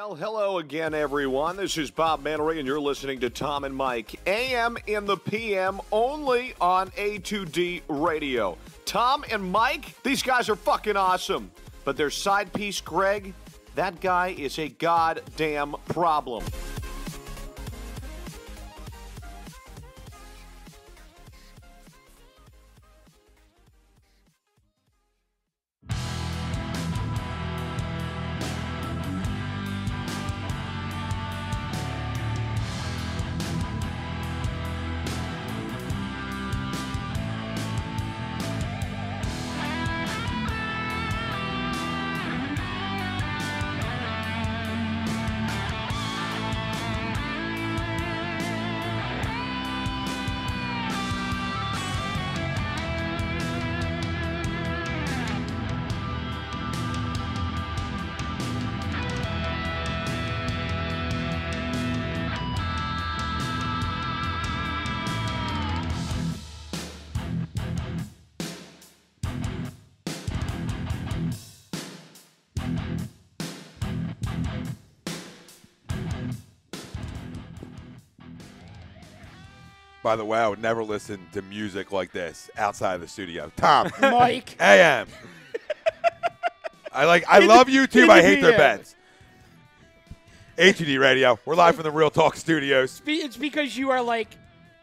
Well, hello again, everyone. This is Bob Mannery, and you're listening to Tom and Mike, AM in the PM, only on A2D Radio. Tom and Mike, these guys are fucking awesome. But their side piece, Greg, that guy is a goddamn problem. By the way, I would never listen to music like this outside of the studio. Tom. Mike. AM. I love YouTube. I hate their beds. HUD Radio. We're live from the Real Talk Studios. It's because you are like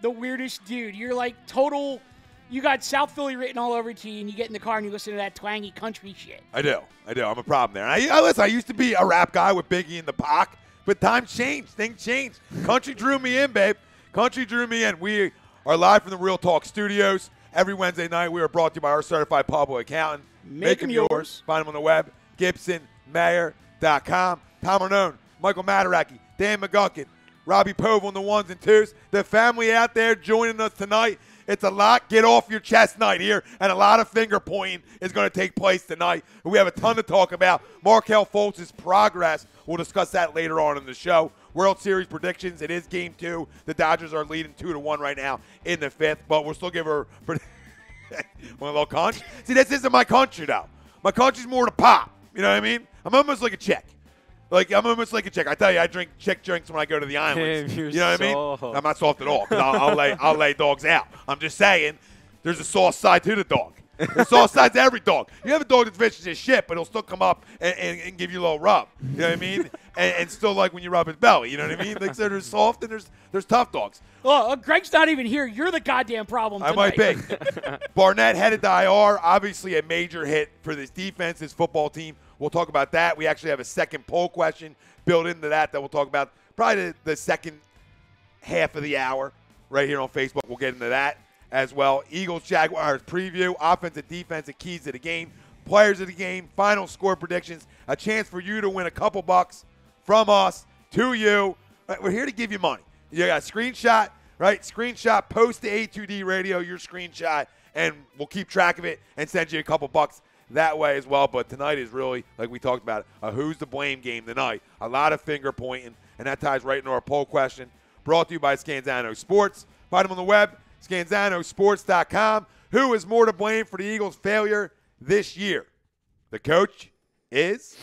the weirdest dude. You're like total. You got South Philly written all over to you, and you get in the car and you listen to that twangy country shit. I do. I'm a problem there. Listen, I used to be a rap guy with Biggie and the Pac, but times changed. Things changed. Country drew me in, babe. Country drew me in. We are live from the Real Talk Studios. Every Wednesday night, we are brought to you by our certified public accountant. Make them yours. Find them on the web, GibsonMayer.com. Tom Arnone, Michael Mataraki, Dan McGunkin, Robbie Pove on the ones and twos. The family out there joining us tonight. It's a lot get off your chest night here, and a lot of finger pointing is going to take place tonight. We have a ton to talk about. Markelle Fultz' progress. We'll discuss that later on in the show. World Series predictions. It is Game 2. The Dodgers are leading 2-1 right now in the 5th, but we'll still give her one little country. See, this isn't my country, though. My country's more to pop. You know what I mean? I'm almost like a chick. I tell you, I drink chick drinks when I go to the islands. You know what I mean? I'm not soft at all. I'll lay dogs out. I'm just saying, there's a soft side to the dog. There's soft sides to every dog. You have a dog that's vicious as shit, but he'll still come up and give you a little rub. You know what I mean? and still like when you rub his belly. You know what I mean? Like, so there's soft and there's tough dogs. Oh, Greg's not even here. You're the goddamn problem tonight. I might be. Barnett headed to IR. Obviously a major hit for this defense, this football team. We'll talk about that. We actually have a second poll question built into that we'll talk about probably the second half of the hour right here on Facebook. We'll get into that as well. Eagles, Jaguars preview, offensive, defensive keys to the game. players of the game, final score predictions, a chance for you to win a couple bucks from us to you. We're here to give you money. You got a screenshot, right? Screenshot, post to A2D Radio, your screenshot, and we'll keep track of it and send you a couple bucks that way as well. But tonight is really, like we talked about, a who's to blame game tonight. A lot of finger pointing, and that ties right into our poll question, brought to you by Scanzano Sports. Find them on the web, scanzanosports.com. Who is more to blame for the Eagles' failure this year? The coach is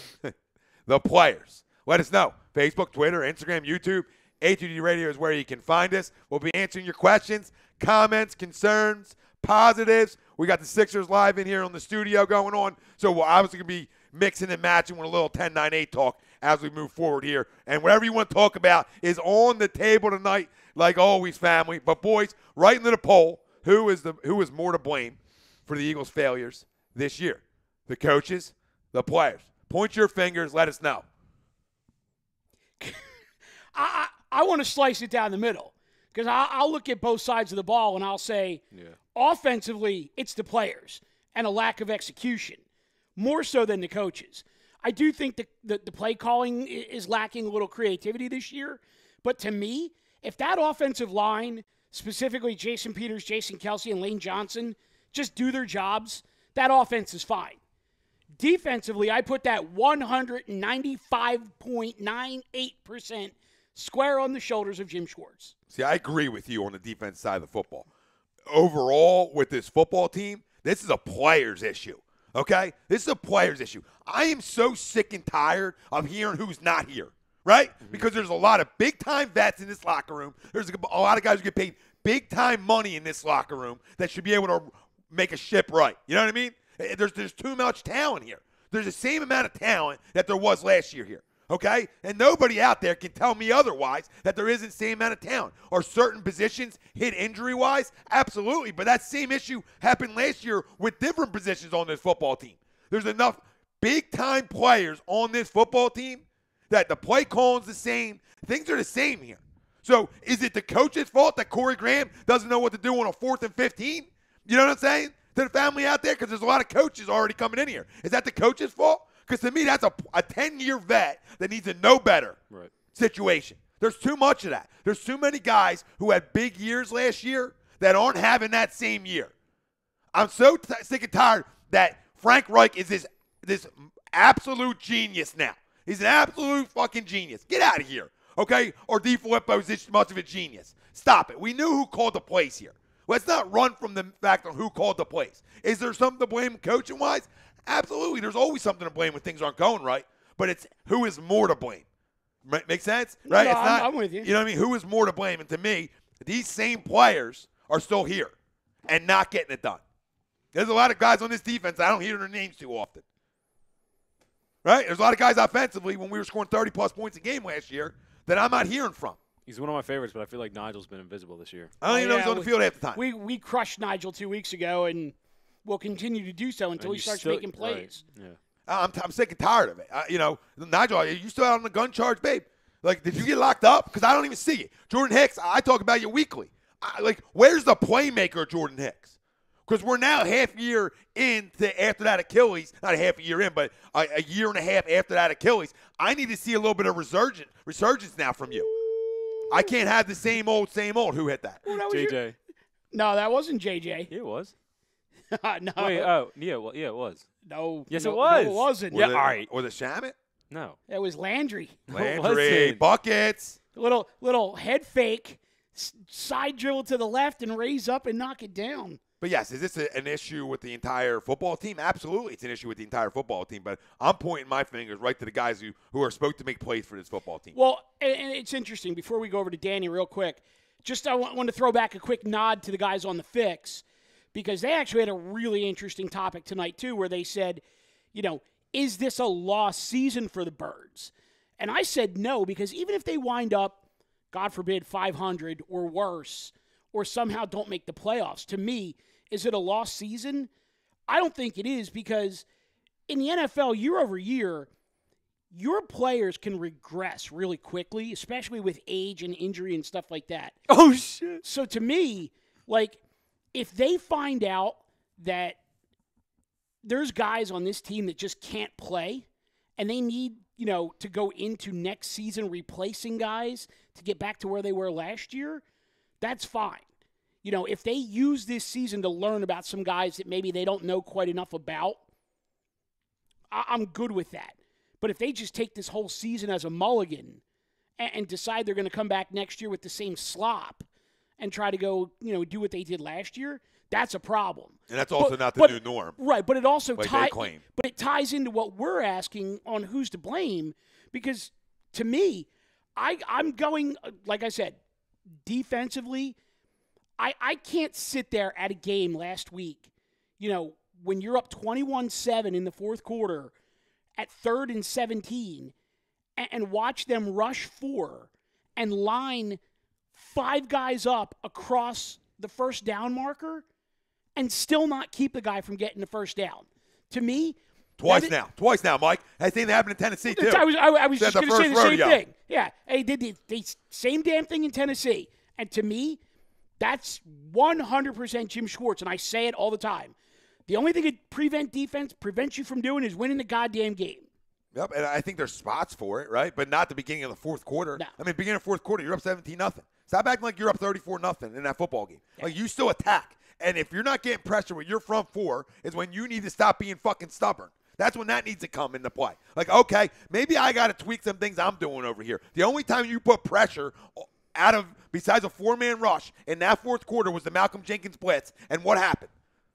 the players. Let us know. Facebook, Twitter, Instagram, YouTube. A2D Radio is where you can find us. We'll be answering your questions, comments, concerns, positives. We got the Sixers live in here on the studio going on, so we're obviously going to be mixing and matching with a little 10-9-8 talk as we move forward here. And whatever you want to talk about is on the table tonight, like always, family. But, boys, right into the poll, who is more to blame for the Eagles' failures this year? The coaches, the players. Point your fingers. Let us know. I want to slice it down the middle because I'll look at both sides of the ball and I'll say, offensively, it's the players and a lack of execution, more so than the coaches. I do think the play calling is lacking a little creativity this year, but to me, if that offensive line, specifically Jason Peters, Jason Kelsey, and Lane Johnson, just do their jobs, that offense is fine. Defensively, I put that 195.98% square on the shoulders of Jim Schwartz. See, I agree with you on the defense side of the football. Overall, with this football team, this is a player's issue, okay? This is a player's issue. I am so sick and tired of hearing who's not here, right? Mm-hmm. Because there's a lot of big-time vets in this locker room. There's a lot of guys who get paid big-time money in this locker room that should be able to make a ship right. You know what I mean? There's too much talent here. There's the same amount of talent that there was last year here. Okay? And nobody out there can tell me otherwise that there isn't the same amount of talent. Are certain positions hit injury-wise? Absolutely. But that same issue happened last year with different positions on this football team. There's enough big-time players on this football team that the play calling's the same. Things are the same here. So is it the coach's fault that Corey Graham doesn't know what to do on a 4th and 15? You know what I'm saying? To the family out there? Because there's a lot of coaches already coming in here. Is that the coach's fault? Because to me, that's a 10-year vet that needs a know better situation. There's too much of that. There's too many guys who had big years last year that aren't having that same year. I'm so sick and tired that Frank Reich is this absolute genius now. He's an absolute fucking genius. Get out of here, okay? Or D. Filippo is this much of a genius. Stop it. We knew who called the plays here. Let's not run from the fact on who called the plays. Is there something to blame coaching-wise? Absolutely. There's always something to blame when things aren't going right, but it's who is more to blame. Make sense? Right? No, it's not, I'm with you. You know what I mean? Who is more to blame? And to me, these same players are still here and not getting it done. There's a lot of guys on this defense, I don't hear their names too often. Right? There's a lot of guys offensively when we were scoring 30-plus points a game last year that I'm not hearing from. He's one of my favorites, but I feel like Nigel's been invisible this year. I don't even know he's on the field half the time. We crushed Nigel 2 weeks ago, and we'll continue to do so until he starts making plays. Right. Yeah. I'm sick and tired of it. Nigel, are you still out on the gun charge, babe? Like, did you get locked up? Because I don't even see it. Jordan Hicks, I talk about you weekly. Where's the playmaker, Jordan Hicks? Because we're now half year into after that Achilles, not a half a year in, but a year and a half after that Achilles. I need to see a little bit of resurgence now from you. I can't have the same old. Who hit that? Well, JJ. No, that wasn't JJ. Yeah, it was. No. Wait, yeah, it was. No. Yes, no, it was. No, it wasn't. Yeah, all right. Or the Shamit? No. It was Landry. Landry, buckets. Little head fake, side dribble to the left and raise up and knock it down. But, yes, is this an issue with the entire football team? Absolutely, it's an issue with the entire football team. But I'm pointing my fingers right to the guys who are supposed to make plays for this football team. Well, and it's interesting. Before we go over to Danny real quick, I want to throw back a quick nod to the guys on the fix because they actually had a really interesting topic tonight, too, where they said, is this a lost season for the Birds? And I said no, because even if they wind up, God forbid, 500 or worse, or somehow don't make the playoffs, to me, is it a lost season? I don't think it is, because in the NFL, year over year, your players can regress really quickly, especially with age and injury and stuff like that. Oh, shit. So, to me, if they find out that there's guys on this team that just can't play, and they need, to go into next season replacing guys to get back to where they were last year, that's fine. If they use this season to learn about some guys that maybe they don't know quite enough about, I'm good with that. But if they just take this whole season as a mulligan and decide they're going to come back next year with the same slop and try to go, do what they did last year, that's a problem. And that's also not the new norm. Right, but it also ties into what we're asking on who's to blame, because to me, I'm going, like I said, defensively, I can't sit there at a game last week, when you're up 21-7 in the fourth quarter at 3rd and 17 and watch them rush 4 and line 5 guys up across the first down marker and still not keep the guy from getting the first down. To me, Twice now, Mike. That thing happened in Tennessee, too. I was just going to say the same thing. Yeah, they did the same damn thing in Tennessee. And to me, that's 100% Jim Schwartz, and I say it all the time. The only thing that prevents you from doing is winning the goddamn game. Yep, and I think there's spots for it, right? But not the beginning of the fourth quarter. No. I mean, beginning of fourth quarter, you're up 17-0. Stop acting like you're up 34-0 in that football game. Yeah. Like, you still attack. And if you're not getting pressure with your front four is when you need to stop being fucking stubborn. That's when that needs to come into play. Like, okay, maybe I got to tweak some things I'm doing over here. The only time you put pressure besides a 4-man rush in that fourth quarter was the Malcolm Jenkins blitz. And what happened?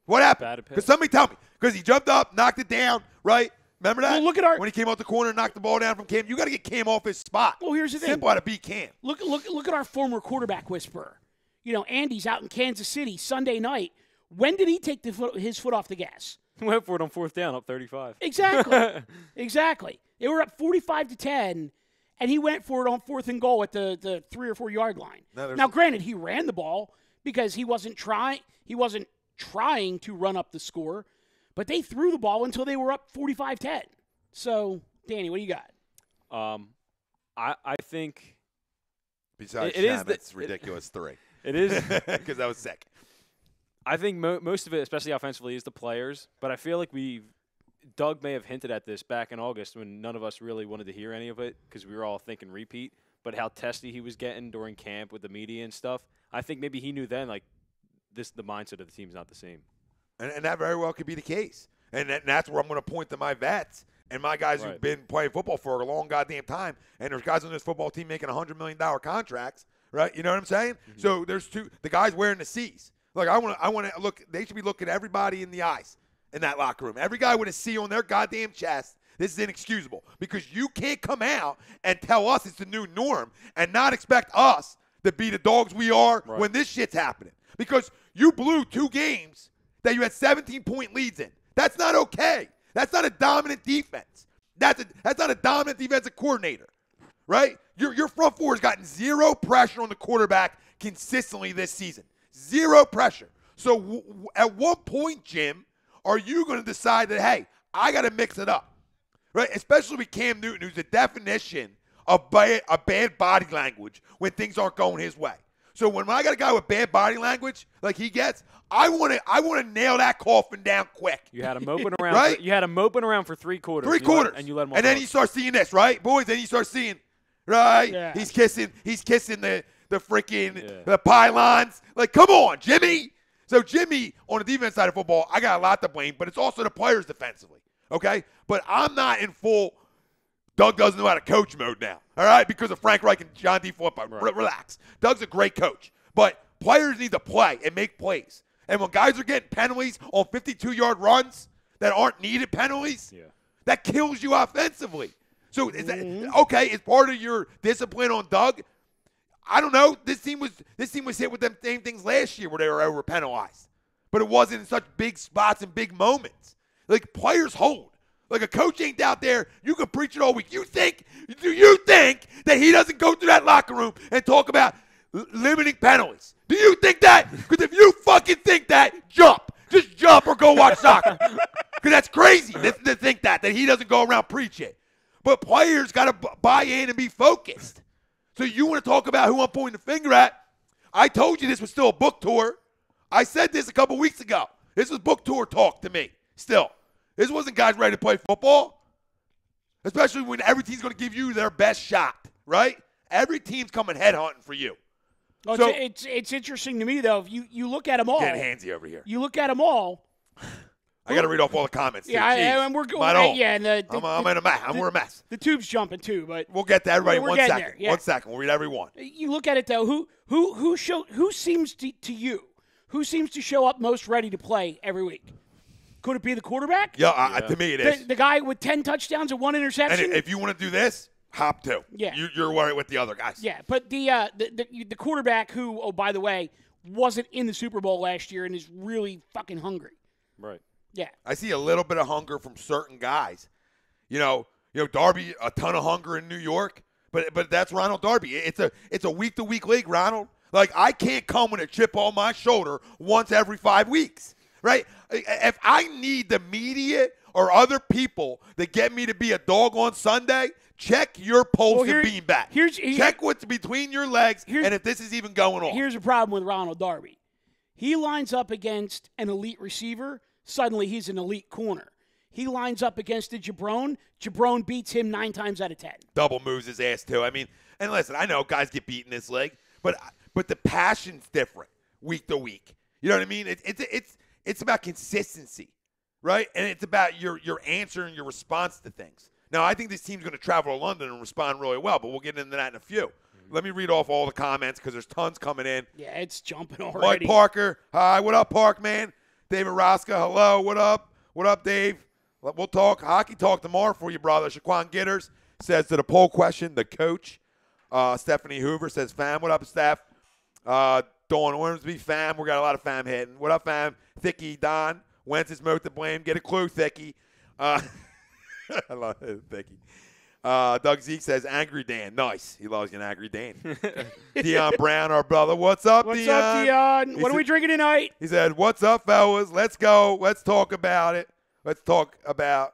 What happened? Because somebody tell me. Because he jumped up, knocked it down, right? Remember that? Well, look at when he came out the corner and knocked the ball down from Cam. You got to get Cam off his spot. Well, here's the thing. Simple how to beat Cam. Look at our former quarterback whisperer. Andy's out in Kansas City Sunday night. When did he take his foot off the gas? He went for it on 4th down, up 35. Exactly. Exactly. They were up 45-10, and he went for it on 4th and goal at the 3 or 4 yard line. Now, granted, he ran the ball because he wasn't trying to run up the score, but they threw the ball until they were up 45-10. So, Danny, what do you got? I think besides it's ridiculous 3. It is because I was sick. I think most of it, especially offensively, is the players. But I feel like Doug may have hinted at this back in August when none of us really wanted to hear any of it because we were all thinking repeat. But how testy he was getting during camp with the media and stuff. I think maybe he knew then, like, the mindset of the team's not the same. And that very well could be the case. And that's where I'm going to point to my vets and my guys who've been playing football for a long goddamn time. And there's guys on this football team making $100 million contracts, right? You know what I'm saying? Mm-hmm. So there's the guys wearing the C's. Like, I want to look. They should be looking everybody in the eyes in that locker room. Every guy with a C on their goddamn chest. This is inexcusable because you can't come out and tell us it's the new norm and not expect us to be the dogs we are when this shit's happening. Because you blew 2 games that you had 17-point leads in. That's not okay. That's not a dominant defense. That's not a dominant defensive coordinator, right? Your front four has gotten 0 pressure on the quarterback consistently this season. 0 pressure. So at what point, Jim, are you going to decide that, hey, I got to mix it up, right? Especially with Cam Newton, who's the definition of a bad body language when things aren't going his way. So when I got a guy with bad body language like he gets, I want to nail that coffin down quick. You had him moping around. Right? You had him moping around for 3 quarters. 3 quarters. And you let him off. And then you start seeing this, right, boys? Then you start seeing, right? Yeah. He's kissing the freaking the pylons. Like, come on, Jimmy. So Jimmy, on the defense side of football, I got a lot to blame, but it's also the players defensively, okay? But I'm not in full Doug doesn't know how to coach mode now, all right, because of Frank Reich and John D. Flipper. Right. Relax. Doug's a great coach, but players need to play and make plays. And when guys are getting penalties on 52-yard runs that aren't needed penalties, that kills you offensively. So is that, okay, it's part of your discipline on Doug. I don't know. This team was hit with them same things last year where they were over penalized, but it wasn't in such big spots and big moments. Like, players hold. Like, a coach ain't out there. You can preach it all week. Do you think that he doesn't go through that locker room and talk about limiting penalties? Do you think that? Because if you fucking think that, jump. Just jump or go watch soccer. Because that's crazy to think that he doesn't go around preaching. But players got to buy in and be focused. So you want to talk about who I'm pointing the finger at? I told you this was still a book tour. I said this a couple weeks ago. This was book tour talk to me still. This wasn't guys ready to play football. Especially when every team's going to give you their best shot, right? Every team's coming headhunting for you. Well, So- it's interesting to me, though. If you look at them all. Getting handsy over here. You look at them all. I got to read off all the comments. Yeah, and we're going. Yeah, and I'm in a mess. We're a mess. The tube's jumping too, but We'll get to everybody in we're 1 getting second. there, yeah. 1 second. We'll read every one. you look at it though. Who seems to you? Who seems to show up most ready to play every week? Could it be the quarterback? Yeah, to me it is. The guy with 10 touchdowns and 1 interception. And if you want to do this, hop to. Yeah. You're worried with the other guys. Yeah, but the quarterback who, oh by the way, wasn't in the Super Bowl last year and is really fucking hungry. Right. Yeah. I see a little bit of hunger from certain guys. You know, Darby, a ton of hunger in New York, but that's Ronald Darby. It's a week-to-week league, Ronald. Like, I can't come with a chip on my shoulder once every 5 weeks, right? If I need the media or other people that get me to be a dog on Sunday, check your pulse and beanbag. Check what's between your legs and if this is even going on. Here's a problem with Ronald Darby. He lines up against an elite receiver, suddenly he's an elite corner. He lines up against a Jabron beats him 9 times out of 10. Double moves his ass too. I mean, and listen, I know guys get beat in this league, but the passion's different week to week. You know what I mean? It's about consistency, right? And it's about your answer and your response to things. Now, I think this team's going to travel to London and respond really well, but we'll get into that in a few. Let me read off all the comments because there's tons coming in. Yeah, it's jumping already. Mike Parker, hi, what up, Park man? David Rosca, hello, what up? What up, Dave? We'll talk hockey talk tomorrow for you, brother. Shaquan Gitters says to the poll question, the coach. Stephanie Hoover says, fam, what up, Steph? Dawn Ormsby, fam, we got a lot of fam hitting. What up, fam? Thicky, Don. Wentz is most to blame. Get a clue, Thicky. I love it, Thicky. Doug Zeke says, Angry Dan. Nice. He loves an Angry Dan. Dion Brown, our brother. What's up, Dion? What's up, Dion? What are we drinking tonight? He said, what's up, fellas? Let's go. Let's talk about it. Let's talk about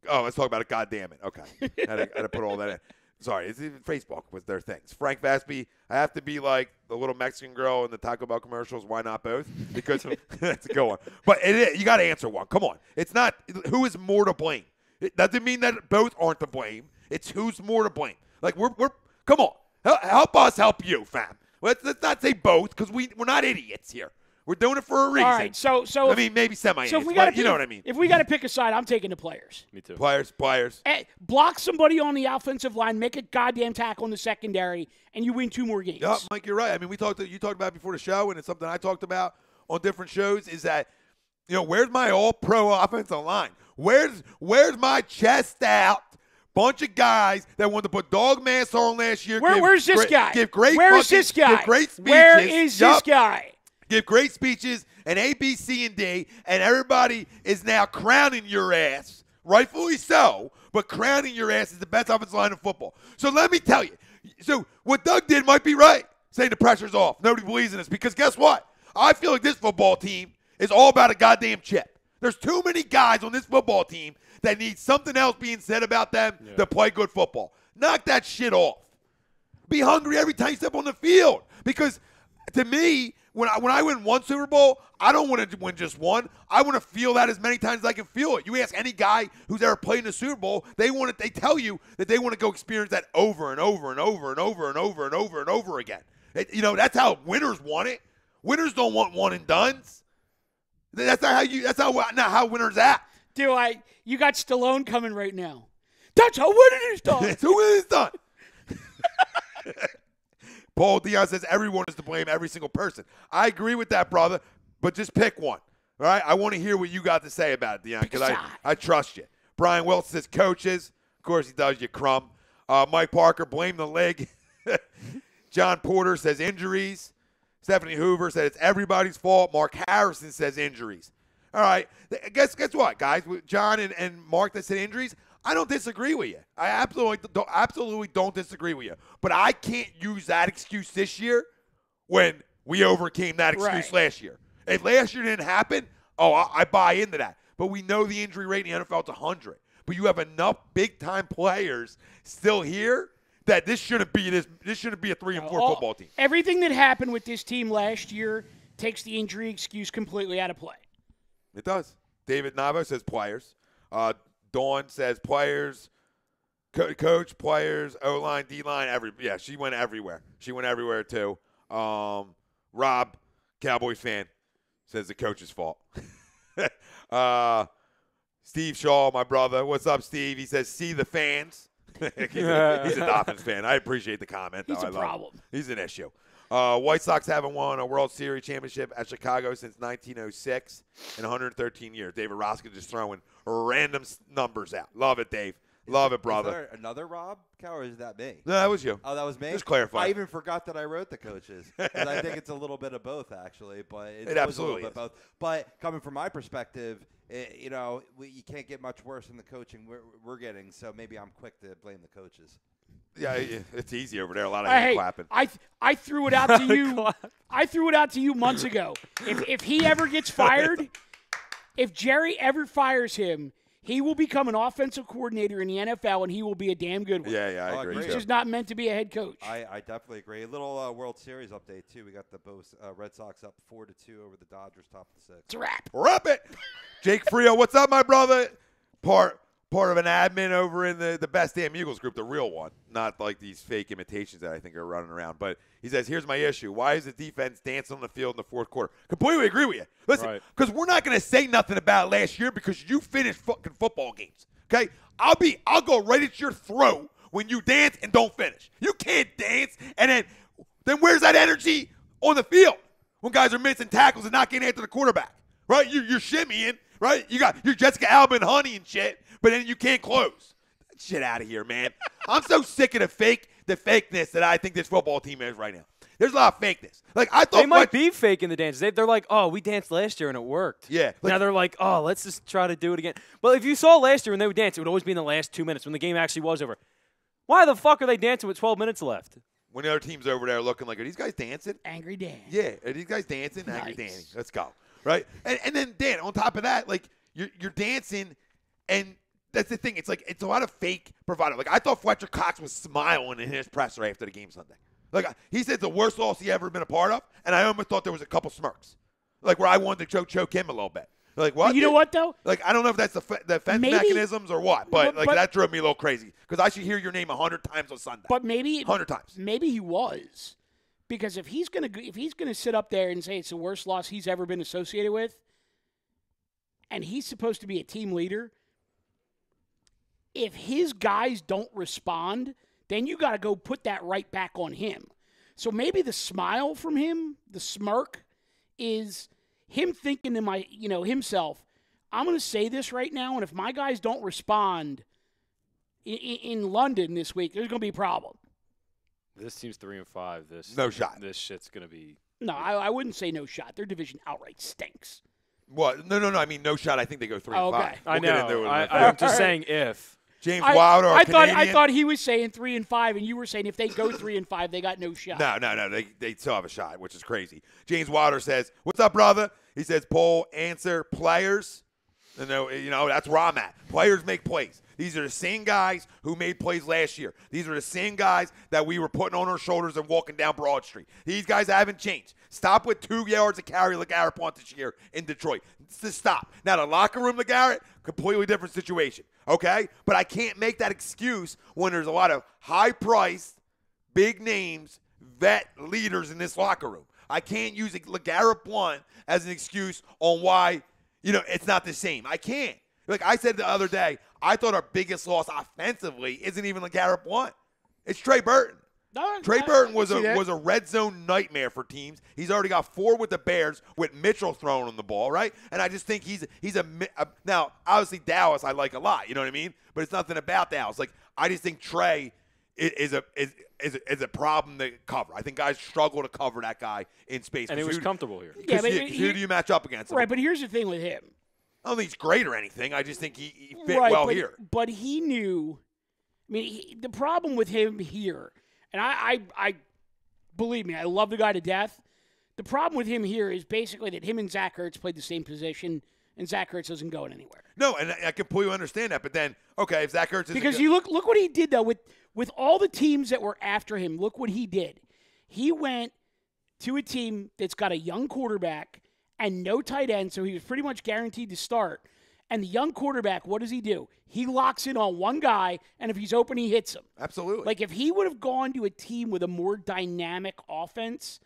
it. God damn it. Okay. I had to put all that in. Sorry. It's even Facebook with their things. Frank Vasby, I have to be like the little Mexican girl in the Taco Bell commercials. Why not both? Because that's a good one. But you got to answer one. Come on. It's not who is more to blame. It doesn't mean that both aren't to blame. It's who's more to blame. Like, we're come on. Help us help you, fam. Let's not say both because we're not idiots here. We're doing it for a reason. All right, so I mean, maybe semi-idiots, but you know what I mean. If we got to pick a side, I'm taking the players. Me too. Players. Block somebody on the offensive line, make a goddamn tackle in the secondary, and you win 2 more games. Yeah, Mike, you're right. I mean, you talked about it before the show, and it's something I talked about on different shows, is that, where's my all-pro offensive line? Where's my chest out bunch of guys that wanted to put dog masks on last year? Where's this guy? Give great Where is this guy? Give great speeches. Where is this guy? Give great speeches and A, B, C, and D, and everybody is now crowning your ass, rightfully so, but crowning your ass is the best offensive line in football. So let me tell you. So what Doug did might be right, saying the pressure's off. Nobody believes in us because guess what? I feel like this football team is all about a goddamn chip. There's too many guys on this football team that need something else being said about them to play good football. Knock that shit off. Be hungry every time you step on the field because to me, when I win one Super Bowl, I don't want to win just one. I want to feel that as many times as I can feel it. You ask any guy who's ever played in the Super Bowl, they tell you that they want to go experience that over and over and over and over and over and over and over again. That's how winners want it. Winners don't want one and dones. That's not how winners act. You got Stallone coming right now. That's how winning is done. That's how winning is done. Paul Dion says everyone is to blame, every single person. I agree with that, brother, but just pick one. All right? I want to hear what you got to say about it, Dion, because I trust you. Brian Wilson says coaches. Of course he does, you crumb. Mike Parker, blame the leg. John Porter says injuries. Stephanie Hoover said it's everybody's fault. Mark Harrison says injuries. All right. Guess what, guys? John and Mark that said injuries, I don't disagree with you. I absolutely don't disagree with you. But I can't use that excuse this year when we overcame that excuse last year. If last year didn't happen, I buy into that. But we know the injury rate in the NFL is 100. But you have enough big-time players still here that this shouldn't be a 3-4 football team. Everything that happened with this team last year takes the injury excuse completely out of play. It does. David Navo says players. Dawn says players, coach, players, O-line, D-line, yeah, she went everywhere. She went everywhere too. Rob, Cowboys fan, says the coach's fault. Steve Shaw, my brother. What's up, Steve? He says, see the fans. He's a Dolphins fan. I appreciate the comment. He's a problem. He's an issue. White Sox haven't won a World Series championship at Chicago since 1906 in 113 years. David Roska just throwing random numbers out. Love it, Dave. Love it, brother. Is there another Rob Cow, or is that me? No, that was you. Oh, that was me? Just clarify. I even forgot that I wrote the coaches. And I think it's a little bit of both, actually. But it absolutely a little bit both. But coming from my perspective, you can't get much worse than the coaching we're getting. So maybe I'm quick to blame the coaches. Yeah, it's easy over there. A lot of hand clapping. I threw it out to you. I threw it out to you months ago. If he ever gets fired, if Jerry ever fires him, he will become an offensive coordinator in the NFL, and he will be a damn good one. Yeah, I agree. He's just not meant to be a head coach. I definitely agree. A little World Series update, too. We got the Red Sox up 4-2 over the Dodgers, top of the 6th. It's a wrap. Wrap it. Jake Frio, what's up, my brother? Part of an admin over in the Best Damn Eagles group, the real one, not like these fake imitations that I think are running around. But he says, here's my issue. Why is the defense dancing on the field in the fourth quarter? Completely agree with you. Listen, because we're not going to say nothing about last year because you finished fucking football games, okay? I'll go right at your throat when you dance and don't finish. You can't dance, and then where's that energy on the field when guys are missing tackles and not getting after the quarterback, right? You're shimmying, right? You got your Jessica Alba and Honey and shit. But then you can't close. Get shit out of here, man. I'm so sick of the fakeness that I think this football team is right now. There's a lot of fakeness. Like I thought they might be faking the dances. They're like, oh, we danced last year and it worked. Yeah. Now they're like, oh, let's just try to do it again. Well, if you saw last year when they would dance, it would always be in the last 2 minutes when the game actually was over. Why the fuck are they dancing with 12 minutes left? When the other team's over there looking like, are these guys dancing? Angry Dan. Yeah. Are these guys dancing? Nice. Angry Danny. Let's go. Right? And then, Dan, on top of that, like you're dancing and that's the thing. It's like it's a lot of fake bravado. Like I thought Fletcher Cox was smiling in his presser after the game Sunday. Like he said, it's the worst loss he ever been a part of, and I almost thought there was a couple smirks, like where I wanted to choke him a little bit. Like what? You know what though? Like I don't know if that's the defense mechanisms or what, but that drove me a little crazy because I should hear your name 100 times on Sunday. But maybe 100 times. Maybe he was, because if he's gonna sit up there and say it's the worst loss he's ever been associated with, and he's supposed to be a team leader. If his guys don't respond, then you got to go put that right back on him. So maybe the smile from him, the smirk, is him thinking to himself, I'm going to say this right now, and if my guys don't respond in London this week, there's going to be a problem. This team's 3-5. No shot. This shit's going to be. No, I wouldn't say no shot. Their division outright stinks. What? No. I mean, no shot. I think they go 3-5. Oh, okay. I know. I'm just saying if. James Wilder, I thought he was saying 3-5, and you were saying if they go 3-5, they got no shot. No. They still have a shot, which is crazy. James Wilder says, "What's up, brother?" He says, "Poll answer players." That's where I'm at. Players make plays. These are the same guys who made plays last year. These are the same guys that we were putting on our shoulders and walking down Broad Street. These guys haven't changed. Stop with 2 yards of carry LeGarrette Blount this year in Detroit. Just stop. Now, the locker room LeGarrette, completely different situation, okay? But I can't make that excuse when there's a lot of high-priced, big names, vet leaders in this locker room. I can't use LeGarrette Blount as an excuse on why, it's not the same. I can't. Like I said the other day, I thought our biggest loss offensively isn't even LeGarrette Blount. It's Trey Burton. Trey Burton was a red zone nightmare for teams. He's already got 4 with the Bears with Mitchell throwing on the ball, right? And I just think he's now obviously Dallas I like a lot, you know what I mean? But it's nothing about Dallas. Like I just think Trey is a problem to cover. I think guys struggle to cover that guy in space. And he was comfortable here. Yeah, but who do you match up against? Right, but here's the thing with him. I don't think he's great or anything. I just think he fit well here. But he knew. I mean, the problem with him here, and I believe me, I love the guy to death. The problem with him here is basically that him and Zach Ertz played the same position, and Zach Ertz isn't going anywhere. No, and I completely understand that. But then, okay, if Zach Ertz isn't because you look what he did though with all the teams that were after him. Look what he did. He went to a team that's got a young quarterback and no tight end, so he was pretty much guaranteed to start. And the young quarterback, what does he do? He locks in on one guy, and if he's open, he hits him. Absolutely. Like, if he would have gone to a team with a more dynamic offense,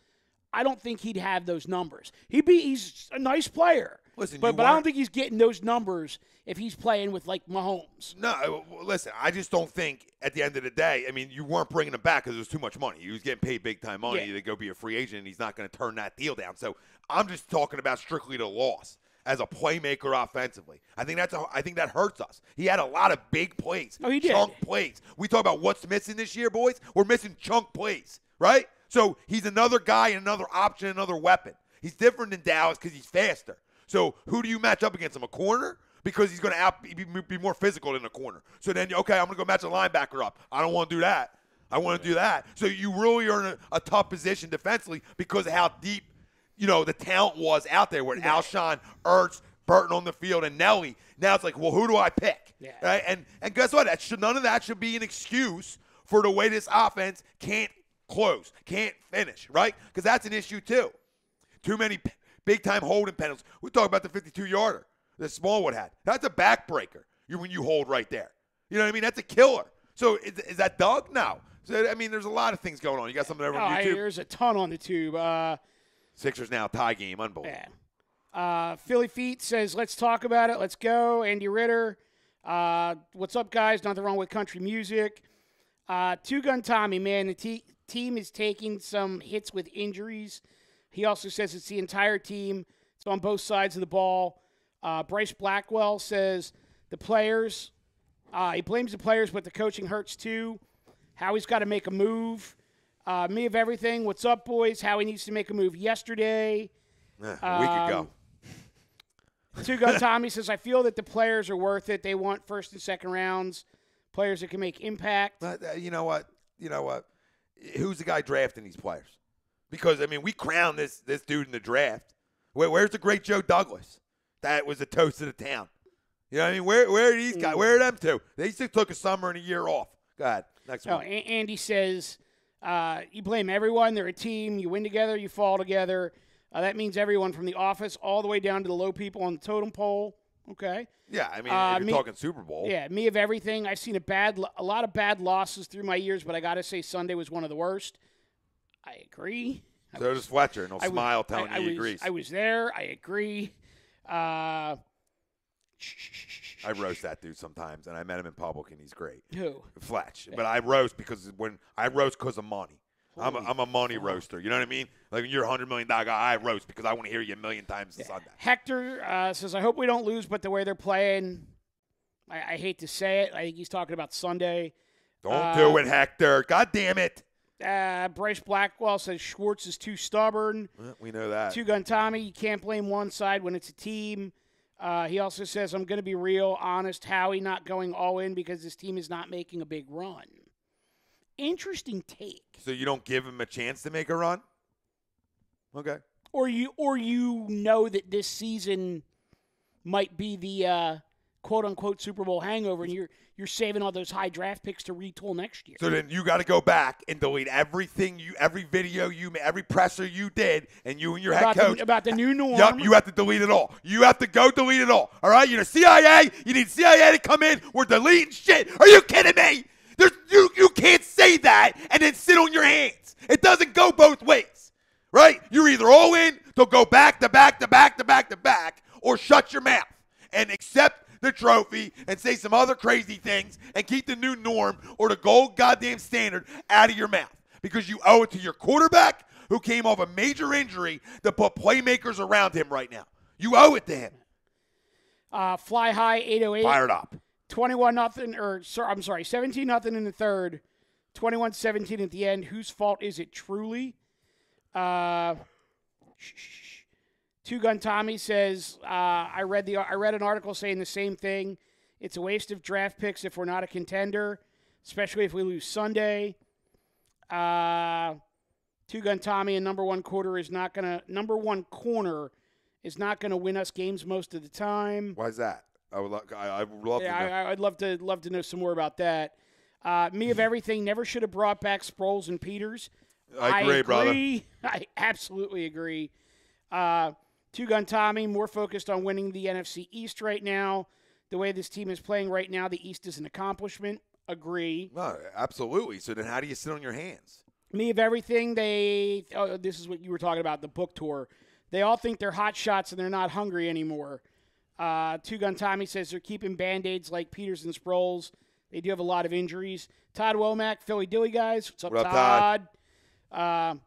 I don't think he'd have those numbers. He's a nice player. Listen, but I don't think he's getting those numbers if he's playing with, like, Mahomes. No, listen, I just don't think at the end of the day, I mean, you weren't bringing him back because it was too much money. He was getting paid big-time money to go be a free agent, and he's not going to turn that deal down. So I'm just talking about strictly the loss as a playmaker offensively. I think that hurts us. He had a lot of big plays. Oh, he did. Chunk plays. We talk about what's missing this year, boys. We're missing chunk plays, right? So he's another guy, another option, another weapon. He's different than Dallas because he's faster. So who do you match up against him? A corner? Because he's going to be more physical than a corner. So then, okay, I'm going to go match a linebacker up. I don't want to do that. I want to do that. So you really are in a tough position defensively because of how deep, the talent was out there with Alshon, Ertz, Burton on the field, and Nelly. Now it's like, well, who do I pick? Yeah. Right? And guess what? None of that should be an excuse for the way this offense can't close, can't finish, right? Because that's an issue too. Too many big-time holding penalties. We talk about the 52-yarder that Smallwood had. That's a backbreaker when you hold right there. You know what I mean? That's a killer. So is that Doug? No. So, I mean, there's a lot of things going on. You got something over on YouTube? There's a ton on the tube. Sixers now tie game. Unbelievable. Yeah. Philly Feet says, let's talk about it. Let's go. Andy Ritter. What's up, guys? Nothing wrong with country music. Two-Gun Tommy, man, the team is taking some hits with injuries. He also says it's the entire team. It's on both sides of the ball. Bryce Blackwell says the players, he blames the players, but the coaching hurts too. Howie's got to make a move. Me of everything. What's up, boys? Howie needs to make a move yesterday. A week ago. Two-Gun Tommy says, I feel that the players are worth it. They want first and second rounds, players that can make impact. But, you know what? Who's the guy drafting these players? Because, I mean, we crowned this dude in the draft. Where's the great Joe Douglas? That was the toast of the town. You know what I mean? Where are these guys? Where are them two? They just took a summer and a year off. Go ahead. Next one. Andy says, you blame everyone. They're a team. You win together. You fall together. That means everyone from the office all the way down to the low people on the totem pole. Okay. Yeah, I mean, if you're talking Super Bowl. Yeah, me of everything. I've seen a lot of bad losses through my years, but I got to say Sunday was one of the worst. I agree. So does Fletcher, and he'll smile telling you he agrees. I was there. I agree. I roast that dude sometimes, and I met him in public, and he's great. Who? Fletch. Yeah. But I roast because of money. I'm a money roaster. You know what I mean? Like when you're a $100 million guy, I roast because I want to hear you a million times a Sunday. Hector says, I hope we don't lose, but the way they're playing, I hate to say it. I think he's talking about Sunday. Don't do it, Hector. God damn it. Bryce Blackwell says Schwartz is too stubborn. Well, we know that. Two-Gun Tommy, you can't blame one side when it's a team. He also says, I'm going to be real, honest. Howie not going all in because this team is not making a big run. Interesting take. So you don't give him a chance to make a run? Okay. Or you know that this season might be the quote-unquote Super Bowl hangover, and you're saving all those high draft picks to retool next year. So then you got to go back and delete every video you made, every presser you did, and you and your head coach. About the new norm. Yep, you have to delete it all. You have to go delete it all. All right? You're the CIA. You need CIA to come in. We're deleting shit. Are you kidding me? You can't say that and then sit on your hands. It doesn't go both ways, right? You're either all in to go back to back to back to back to back, or shut your mouth and accept the trophy and say some other crazy things and keep the new norm or the gold goddamn standard out of your mouth, because you owe it to your quarterback who came off a major injury to put playmakers around him right now. You owe it to him. Fly high 808. Fired up. 17-0 in the third, 21-17 at the end. Whose fault is it truly? Two-Gun Tommy says, I read an article saying the same thing. It's a waste of draft picks if we're not a contender, especially if we lose Sunday. Two-Gun Tommy, a number one corner is not gonna win us games most of the time. Why is that? I would love to know. I'd love to know some more about that. Me of everything, never should have brought back Sproles and Peters. I agree, brother. I absolutely agree. Two-Gun Tommy, more focused on winning the NFC East right now. The way this team is playing right now, the East is an accomplishment. Agree. No, absolutely. So then how do you sit on your hands? Me of everything, this is what you were talking about, the book tour. They all think they're hot shots and they're not hungry anymore. Two-Gun Tommy says they're keeping Band-Aids like Peters and Sproles. They do have a lot of injuries. Todd Womack, Philly Dilly guys. What's up, Todd?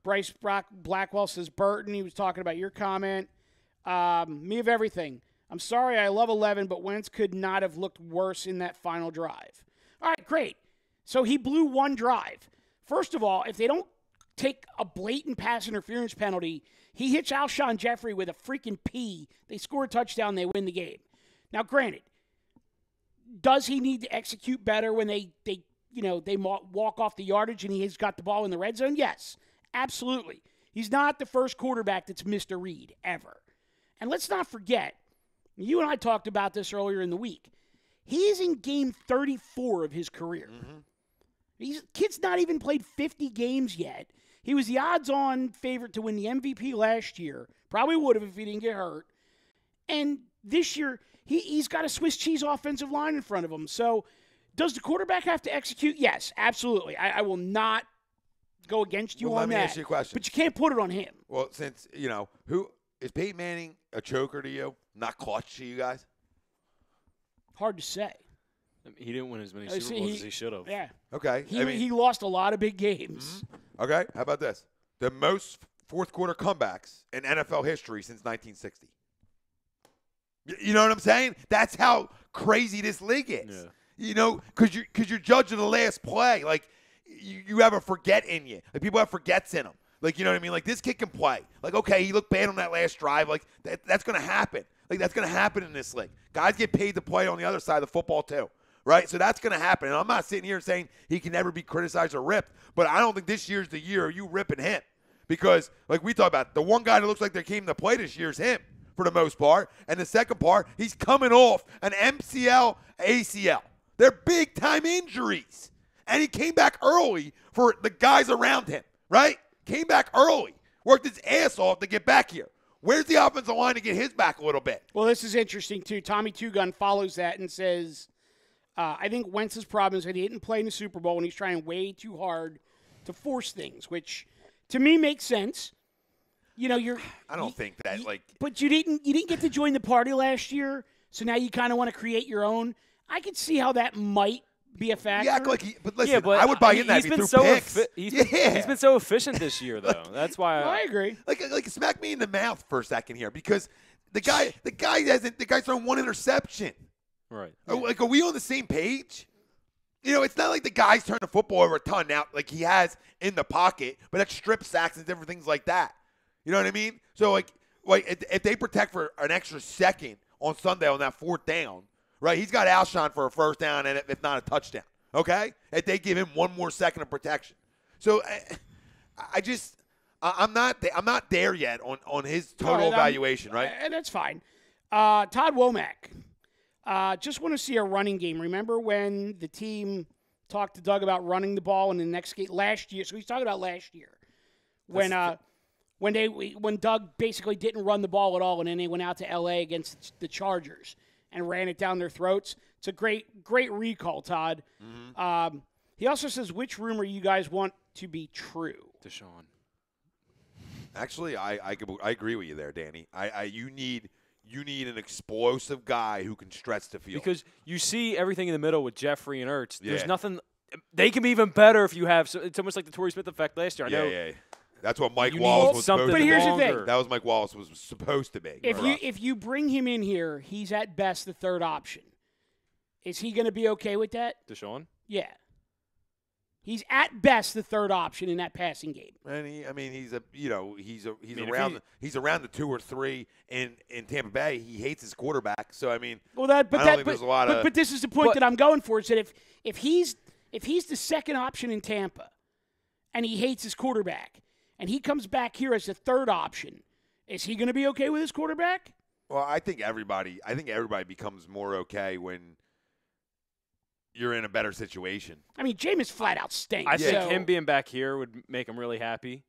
Bryce Blackwell says Burton. He was talking about your comment. Me of everything. I'm sorry, I love 11, but Wentz could not have looked worse in that final drive. All right, great. So he blew one drive. First of all, if they don't take a blatant pass interference penalty, he hits Alshon Jeffrey with a freaking P. They score a touchdown, they win the game. Now, granted, does he need to execute better when they walk off the yardage and he's got the ball in the red zone? Yes, absolutely. He's not the first quarterback that's missed a read, ever. And let's not forget, you and I talked about this earlier in the week. He is in game 34 of his career. Mm-hmm. Kid's not even played 50 games yet. He was the odds-on favorite to win the MVP last year. Probably would have if he didn't get hurt. And this year, he's got a Swiss cheese offensive line in front of him. So does the quarterback have to execute? Yes, absolutely. I will not go against you on that. Let me ask you a question. But you can't put it on him. Well, since, who is Peyton Manning a choker to you? Not clutch to you guys? Hard to say. He didn't win as many Super Bowls as he should have. Yeah. Okay. He lost a lot of big games. Mm-hmm. Okay. How about this? The most fourth-quarter comebacks in NFL history since 1960. You know what I'm saying? That's how crazy this league is. Yeah. Because you're judging the last play. Like, you have a forget in you. Like, people have forgets in them. Like, you know what I mean? Like, this kid can play. Like, okay, he looked bad on that last drive. Like, that's going to happen. Like, that's going to happen in this league. Guys get paid to play on the other side of the football, too. Right? So that's going to happen. And I'm not sitting here saying he can never be criticized or ripped, but I don't think this year's the year you ripping him. Because, like we talked about, the one guy that looks like they came to play this year is him for the most part. And the second part, he's coming off an MCL, ACL. They're big-time injuries. And he came back early for the guys around him, right? Came back early. Worked his ass off to get back here. Where's the offensive line to get his back a little bit? Well, this is interesting, too. Tommy Two-Gun follows that and says, I think Wentz's problem is that he didn't play in the Super Bowl and he's trying way too hard to force things, which to me makes sense. I don't think that, But you didn't get to join the party last year, so now you kind of want to create your own. I could see how that might be a factor. Yeah, but listen, I would buy in that through picks. He's been so efficient this year, though. That's why I agree. Like smack me in the mouth for a second here, because the guy's thrown one interception. Right. Like, are we on the same page? It's not like the guy's turned the football over a ton now, like he has in the pocket, but that's strip sacks and different things like that. You know what I mean? So, like if they protect for an extra second on Sunday on that fourth down, right, he's got Alshon for a first down and if not a touchdown, okay? If they give him one more second of protection. So, I'm not there yet on his total evaluation, right? And that's fine. Todd Womack. Just want to see a running game. Remember when the team talked to Doug about running the ball in the next game last year? So he's talking about last year when Doug basically didn't run the ball at all, and then they went out to L.A. against the Chargers and ran it down their throats. It's a great recall, Todd. Mm-hmm. He also says, which rumor you guys want to be true? Deshaun. Actually, I agree with you there, Danny. You need an explosive guy who can stretch the field. Because you see everything in the middle with Jeffrey and Ertz. Yeah. There's nothing – they can be even better if you have – it's almost like the Torrey Smith effect last year. Yeah. That's what Mike Wallace was supposed to be. But here's the thing. That was Mike Wallace was supposed to be. If you bring him in here, he's at best the third option. Is he going to be okay with that? Deshaun? Yeah. He's at best the third option in that passing game. And he's around the 2 or 3 in Tampa Bay. He hates his quarterback. So I don't think there's a lot of. But this is the point that I'm going for. Is that if he's the second option in Tampa, and he hates his quarterback, and he comes back here as the third option, is he going to be okay with his quarterback? Well, I think everybody becomes more okay when you're in a better situation. Jameis flat out stinks. I think him being back here would make him really happy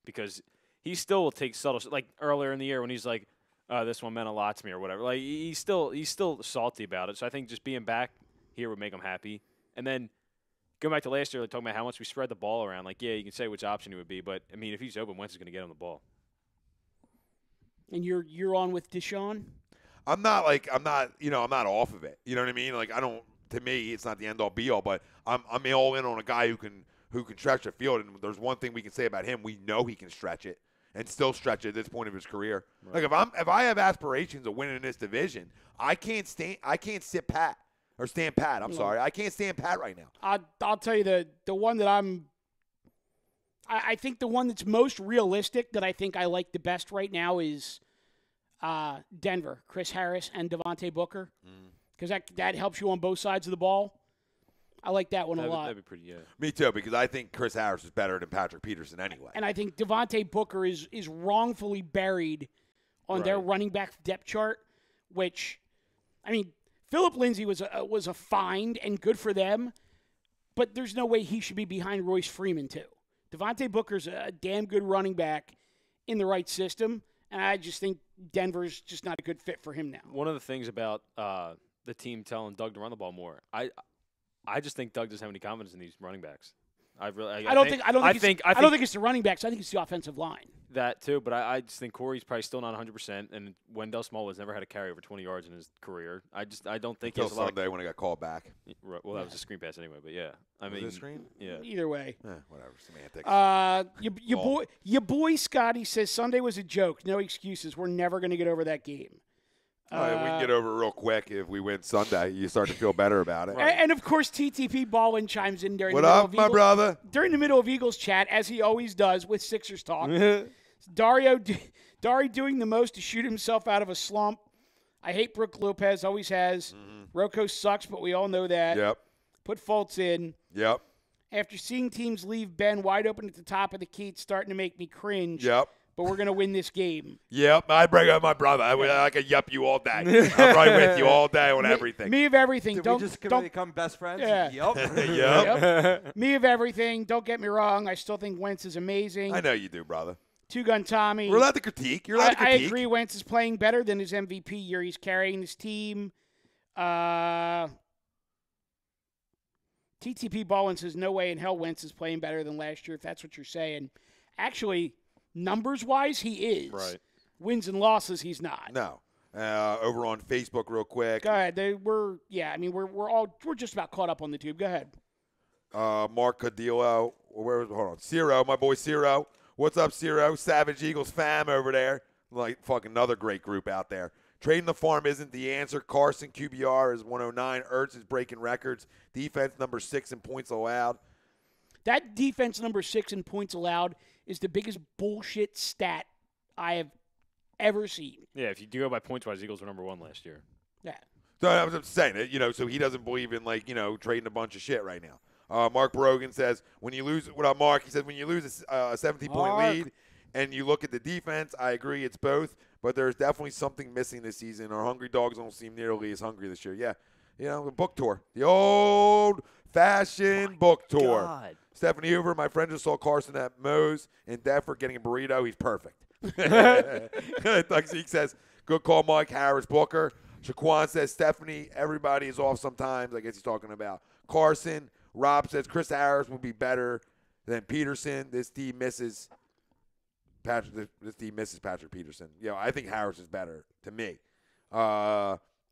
because he still will take subtle like earlier in the year when he's like, this one meant a lot to me or whatever. Like he's still salty about it. So I think just being back here would make him happy. And then going back to last year, like, talking about how much we spread the ball around. Like, yeah, you can say which option it would be, but I mean, if he's open, Wentz is going to get him the ball. And you're on with Deshaun? I'm not off of it. You know what I mean? Like, I don't. To me, it's not the end all be all, but I'm all in on a guy who can stretch the field. And there's one thing we can say about him: we know he can stretch it and still stretch it at this point of his career. Right. Like if I have aspirations of winning this division, I can't sit pat or stand pat. I'm sorry, I can't stand pat right now. I'll tell you the one that I think the one that's most realistic that I think I like the best right now is Denver, Chris Harris and Devontae Booker, because that helps you on both sides of the ball. I like that one a lot. That'd be pretty, yeah. Me too, because I think Chris Harris is better than Patrick Peterson anyway. And I think Devontae Booker is wrongfully buried on their running back depth chart, which, I mean, Phillip Lindsay was a find and good for them, but there's no way he should be behind Royce Freeman too. Devontae Booker's a damn good running back in the right system, and I just think Denver's just not a good fit for him now. One of the things about the team telling Doug to run the ball more, I just think Doug doesn't have any confidence in these running backs. I don't think it's the running backs. I think it's the offensive line. That too, but I just think Corey's probably still not 100%, and Wendell Smallwood's never had a carry over 20 yards in his career. I don't think until he has a lot Sunday when he got called back. Well, that was a screen pass anyway, but yeah, I mean, was it a screen? Yeah. Either way, whatever, semantics. Your boy Scotty says Sunday was a joke. No excuses. We're never going to get over that game. We can get over it real quick if we win Sunday. You start to feel better about it. And of course, TTP Baldwin chimes in during what the middle up, of my Eagles, brother? During the middle of Eagles chat, as he always does with Sixers talk. Dari doing the most to shoot himself out of a slump. I hate Brooke Lopez, always has. Rocco sucks, but we all know that. Yep. Put Fultz in. Yep. After seeing teams leave Ben wide open at the top of the key, it's starting to make me cringe. Yep. But we're going to win this game. Yep, I bring up my brother. I can yup you all day. I'm right with you all day on everything. Me of everything. Did don't we just don't become best friends? Yeah. Yep. Yep. Me of everything. Don't get me wrong. I still think Wentz is amazing. I know you do, brother. Two-Gun Tommy. We're allowed to critique. You're allowed to critique. I agree. Wentz is playing better than his MVP year. He's carrying his team. TTP Baldwin says, no way in hell Wentz is playing better than last year, if that's what you're saying. Actually, numbers-wise, he is. Right. Wins and losses, he's not. No. Over on Facebook real quick. Go ahead. We're just about caught up on the tube. Go ahead. Mark Cadillo. Hold on. Ciro, my boy Ciro. What's up, Ciro? Savage Eagles fam over there. Like, fucking another great group out there. Trading the farm isn't the answer. Carson QBR is 109. Ertz is breaking records. Defense number 6 in points allowed. That defense number 6 in points allowed is the biggest bullshit stat I have ever seen. Yeah, if you do go by points-wise, Eagles were number 1 last year. Yeah. So I was just saying, so he doesn't believe in, trading a bunch of shit right now. Mark Brogan says, when you lose – what up, Mark? He says, when you lose a 17-point lead and you look at the defense, I agree it's both, but there's definitely something missing this season. Our hungry dogs don't seem nearly as hungry this year. Yeah, the book tour. The old-fashioned book tour. God. Stephanie Hoover, my friend just saw Carson at Moe's in Denver getting a burrito. He's perfect. Doug Zeke says, good call, Mike. Harris, Booker. Shaquan says, Stephanie, everybody is off sometimes. I guess he's talking about Carson. Rob says, Chris Harris will be better than Peterson. This team misses Patrick Peterson. I think Harris is better to me.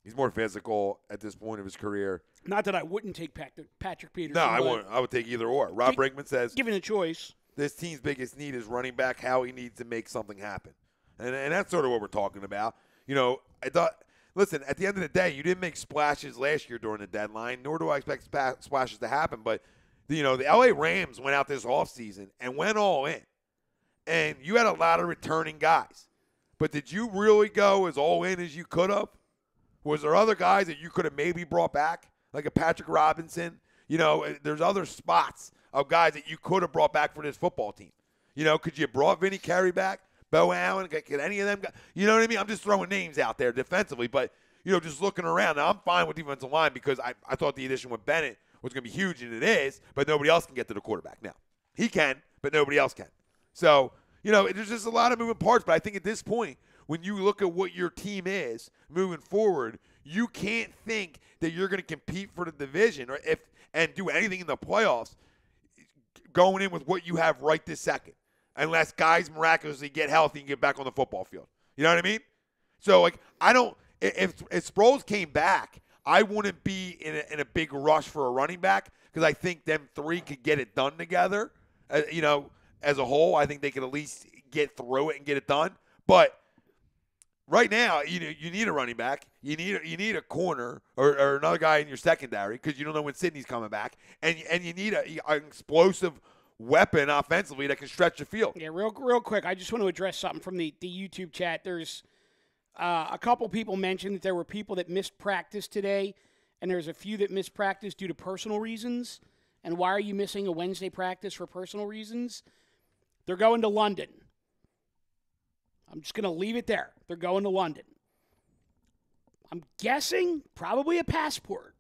He's more physical at this point of his career. Not that I wouldn't take Patrick Peterson. No, I wouldn't. I would take either or. Rob Brinkman says, given a choice, this team's biggest need is running back. Howie needs to make something happen. And that's sort of what we're talking about. I thought, listen, at the end of the day, you didn't make splashes last year during the deadline, nor do I expect splashes to happen. But, the L.A. Rams went out this offseason and went all in. And you had a lot of returning guys. But did you really go as all in as you could have? Was there other guys that you could have maybe brought back, like a Patrick Robinson? There's other spots of guys that you could have brought back for this football team. Could you have brought Vinny Carey back? Bo Allen? Could any of them guys? You know what I mean? I'm just throwing names out there defensively. But, just looking around. Now, I'm fine with defensive line because I thought the addition with Bennett was going to be huge, and it is. But nobody else can get to the quarterback now. He can, but nobody else can. So, there's just a lot of moving parts. But I think at this point, when you look at what your team is moving forward, you can't think that you're going to compete for the division and do anything in the playoffs going in with what you have right this second, unless guys miraculously get healthy and get back on the football field. You know what I mean? So, if Sproles came back, I wouldn't be in a big rush for a running back because I think them three could get it done together. As a whole, I think they could at least get through it and get it done. But right now, you need a running back. You need a corner or another guy in your secondary because you don't know when Sidney's coming back. And you need an explosive weapon offensively that can stretch the field. Yeah, real quick, I just want to address something from the YouTube chat. There's a couple people mentioned that there were people that missed practice today, and there's a few that missed practice due to personal reasons. And why are you missing a Wednesday practice for personal reasons? They're going to London. I'm just going to leave it there. They're going to London. I'm guessing probably a passport.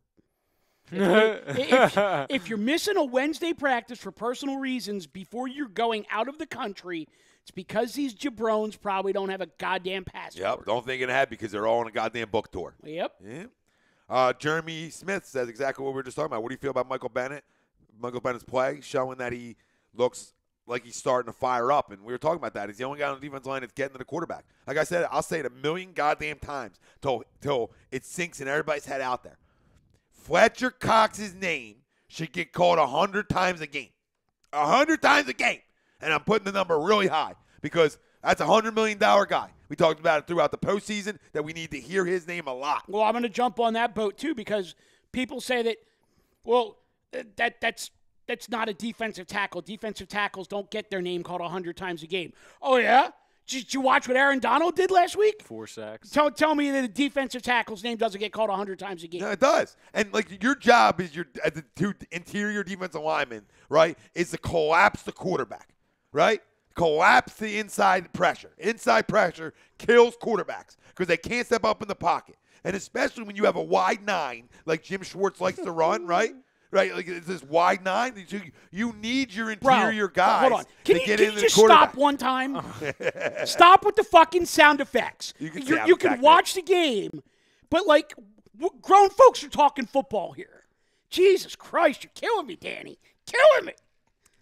If you're missing a Wednesday practice for personal reasons before you're going out of the country, it's because these jabrones probably don't have a goddamn passport. Yep, don't think it had because they're all on a goddamn book tour. Yep. Yeah. Jeremy Smith says exactly what we were just talking about. What do you feel about Michael Bennett? Michael Bennett's play, showing that he looks like he's starting to fire up, and we were talking about that. He's the only guy on the defensive line that's getting to the quarterback. Like I said, I'll say it a million goddamn times till it sinks in everybody's head out there. Fletcher Cox's name should get called 100 times a game. 100 times a game. And I'm putting the number really high because that's a $100 million guy. We talked about it throughout the postseason that we need to hear his name a lot. Well, I'm going to jump on that boat, too, because people say that, well, that's not a defensive tackle. Defensive tackles don't get their name called 100 times a game. Oh, yeah? Did you watch what Aaron Donald did last week? 4 sacks. Tell me that a defensive tackle's name doesn't get called 100 times a game. No, it does. And, your job as the two interior defensive linemen, right, is to collapse the quarterback, right? Collapse the inside pressure. Inside pressure kills quarterbacks because they can't step up in the pocket. And especially when you have a wide 9 like Jim Schwartz likes to run, right? Right, it's this wide 9. You need your interior guys hold on. Can to get in the just quarterback. Stop one time? Stop with the fucking sound effects. You can watch the game, but grown folks are talking football here. Jesus Christ, you're killing me, Danny. Killing me.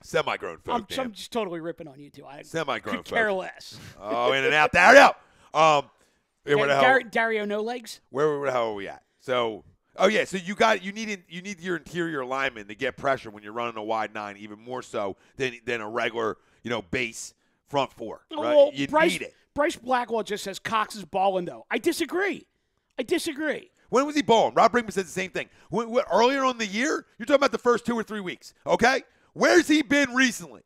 Semi-grown folks. I'm just totally ripping on you two. Semi-grown folks. Could care less. Oh, in and out. Dario. Dario no legs. Where the hell are we at? So. Oh yeah, so you need your interior lineman to get pressure when you're running a wide 9, even more so than a regular base front 4. Right? Well, you need it. Bryce Blackwell just says Cox is balling though. I disagree. When was he balling? Rob Brinkman said the same thing. Earlier on in the year, you're talking about the first 2 or 3 weeks. Okay, where's he been recently?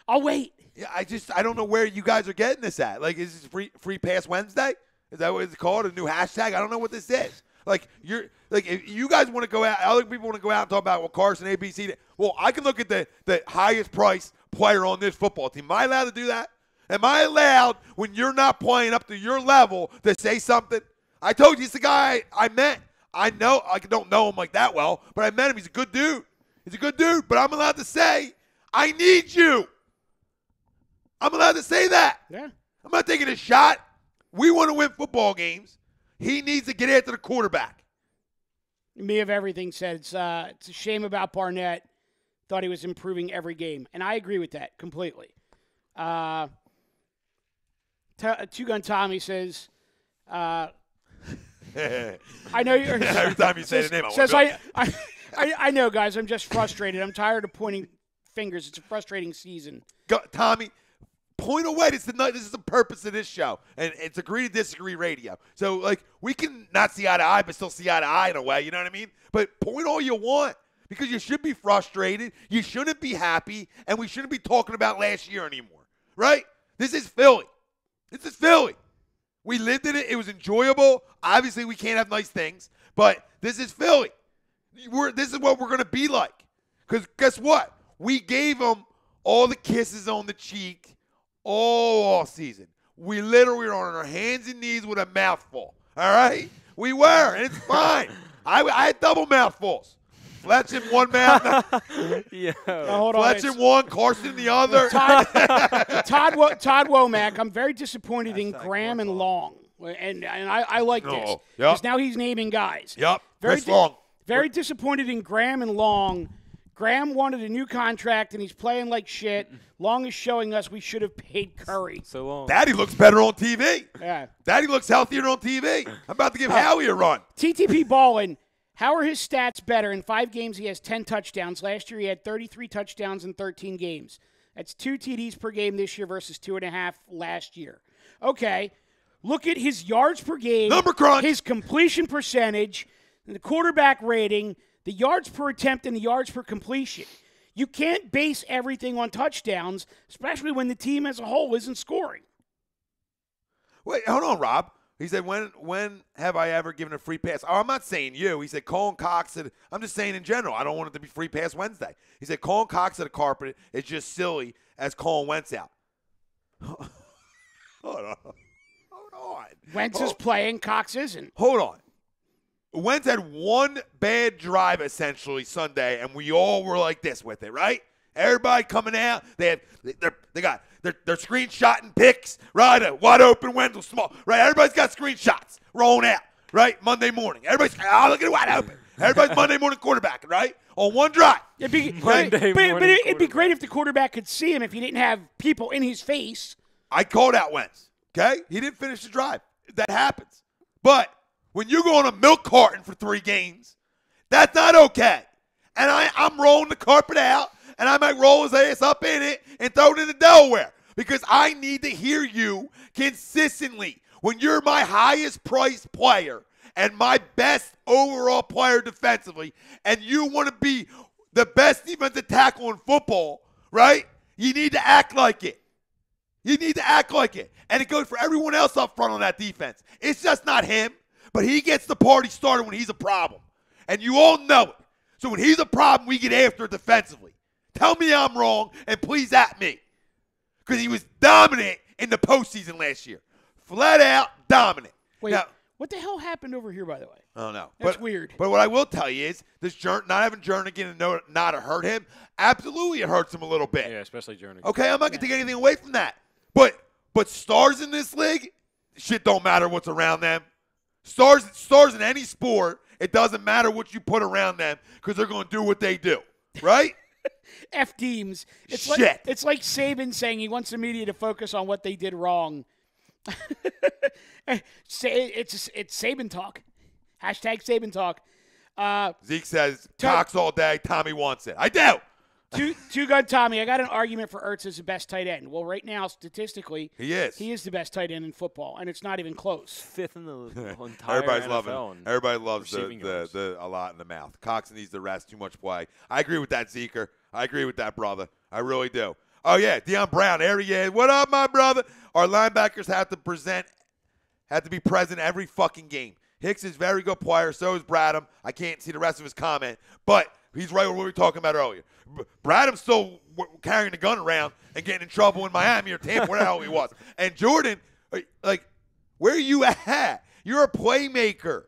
I'll wait. Yeah, I don't know where you guys are getting this at. Is this free pass Wednesday? Is that what it's called? A new hashtag? I don't know what this is. If you guys want to go out, other people want to go out and talk about Carson ABC. Well, I can look at the highest price player on this football team. Am I allowed to do that? Am I allowed when you're not playing up to your level to say something? I told you he's the guy I met. I know I don't know him that well, but I met him. He's a good dude. But I'm allowed to say I need you. I'm allowed to say that. Yeah. I'm not taking a shot. We want to win football games. He needs to get after the quarterback. Me of everything said it's a shame about Barnett. Thought he was improving every game, and I agree with that completely. Two Gun Tommy says, I know you're. Every time you say the name, I know, guys. I'm just frustrated. I'm tired of pointing fingers. It's a frustrating season. Tommy. Point away. This is the purpose of this show, and it's agree to disagree radio. So we can not see eye to eye, but still see eye to eye in a way. You know what I mean? But point all you want because you should be frustrated. You shouldn't be happy, and we shouldn't be talking about last year anymore. Right? This is Philly. We lived in it. It was enjoyable. Obviously, we can't have nice things, but this is Philly. This is what we're going to be like. Because guess what? We gave them all the kisses on the cheek. All season. We literally were on our hands and knees with a mouthful. All right? We were, and it's fine. I had double mouthfuls. Fletch in one mouth. Yeah. Hold on. Fletch in one, Carson in the other. Todd Womack, I'm very disappointed in Graham and Long. And I like this. Yep. Because now he's naming guys. Yep. Very Chris Long. Very disappointed in Graham and Long. Graham wanted a new contract, and he's playing like shit. Long is showing us we should have paid Curry. So long. Daddy looks better on TV. Yeah. Daddy looks healthier on TV. I'm about to give Howie a run. TTP Ballin, how are his stats better? In 5 games, he has 10 touchdowns. Last year, he had 33 touchdowns in 13 games. That's 2 TDs per game this year versus 2.5 last year. Okay, look at his yards per game. Number crunch. His completion percentage, the quarterback rating, the yards per attempt, and the yards per completion. You can't base everything on touchdowns, especially when the team as a whole isn't scoring. Wait, hold on, Rob. He said, when have I ever given a free pass? Oh, I'm not saying you. He said, Colin Cox said, I'm just saying in general. I don't want it to be free pass Wednesday. He said, Colin Cox at a carpet is just silly as Colin Wentz out. Hold on. Wentz is playing, Cox isn't. Hold on. Wentz had one bad drive essentially Sunday, and we all were like this with it, right? Everybody coming out, they got they're screenshotting picks, right? A wide open Wendell Small, right? Everybody's got screenshots rolling out, right? Monday morning, everybody's look at it wide open. Everybody's Monday morning quarterbacking, right? On one drive. It'd be it'd be great if the quarterback could see him if he didn't have people in his face. I called out Wentz. Okay, he didn't finish the drive. That happens, but when you go on a milk carton for 3 games, that's not okay. And I'm rolling the carpet out, and I might roll his ass up in it and throw it into Delaware because I need to hear you consistently. When you're my highest priced player and my best overall player defensively, and you want to be the best defensive tackle in football, right? You need to act like it. You need to act like it. And it goes for everyone else up front on that defense. It's just not him. But he gets the party started when he's a problem. And you all know it. So when he's a problem, we get after it defensively. Tell me I'm wrong, and please at me. Because he was dominant in the postseason last year. Flat out dominant. Wait, now, what the hell happened over here, by the way? I don't know. That's weird. But what I will tell you is this not having Jernigan and not to hurt him, absolutely it hurts him a little bit. Yeah, especially Jernigan. Okay, I'm not going to take anything away from that. But stars in this league, shit don't matter what's around them. Stars in any sport, it doesn't matter what you put around them because they're going to do what they do, right? F teams. It's Shit. It's like Saban saying he wants the media to focus on what they did wrong. It's Saban talk. Hashtag Saban talk. Zeke says, Cox all day, Tommy wants it. I do. Two-gun Tommy, I got an argument for Ertz as the best tight end. Well, right now, statistically, he is the best tight end in football, and it's not even close. 5th in the entire Everybody's NFL loving it. Everybody loves the a lot in the mouth. Cox needs the rest, too much play. I agree with that, Zeker. I agree with that, brother. I really do. Oh, yeah, Deion Brown, there he is. What up, my brother? Our linebackers have to be present every fucking game. Hicks is a very good player. So is Bradham. I can't see the rest of his comment, but he's right with what we were talking about earlier. Bradham's still carrying the gun around and getting in trouble in Miami or Tampa, where the hell he was. And Jordan, like, where are you at? You're a playmaker.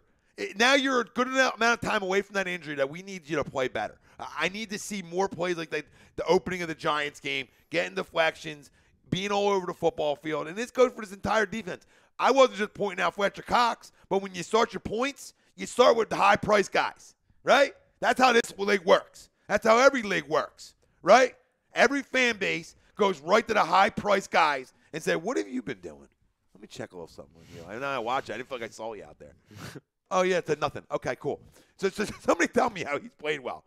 Now you're a good enough amount of time away from that injury that we need you to play better. I need to see more plays like the opening of the Giants game, getting deflections, being all over the football field. And this goes for this entire defense. I wasn't just pointing out Fletcher Cox, but when you start your points, you start with the high-priced guys, right? That's how this league works. That's how every league works, right? Every fan base goes right to the high-priced guys and say, what have you been doing? Let me check a little something with you. I know I watch it. I didn't feel like I saw you out there. Oh, yeah, it said nothing. Okay, cool. So somebody tell me how he's played well.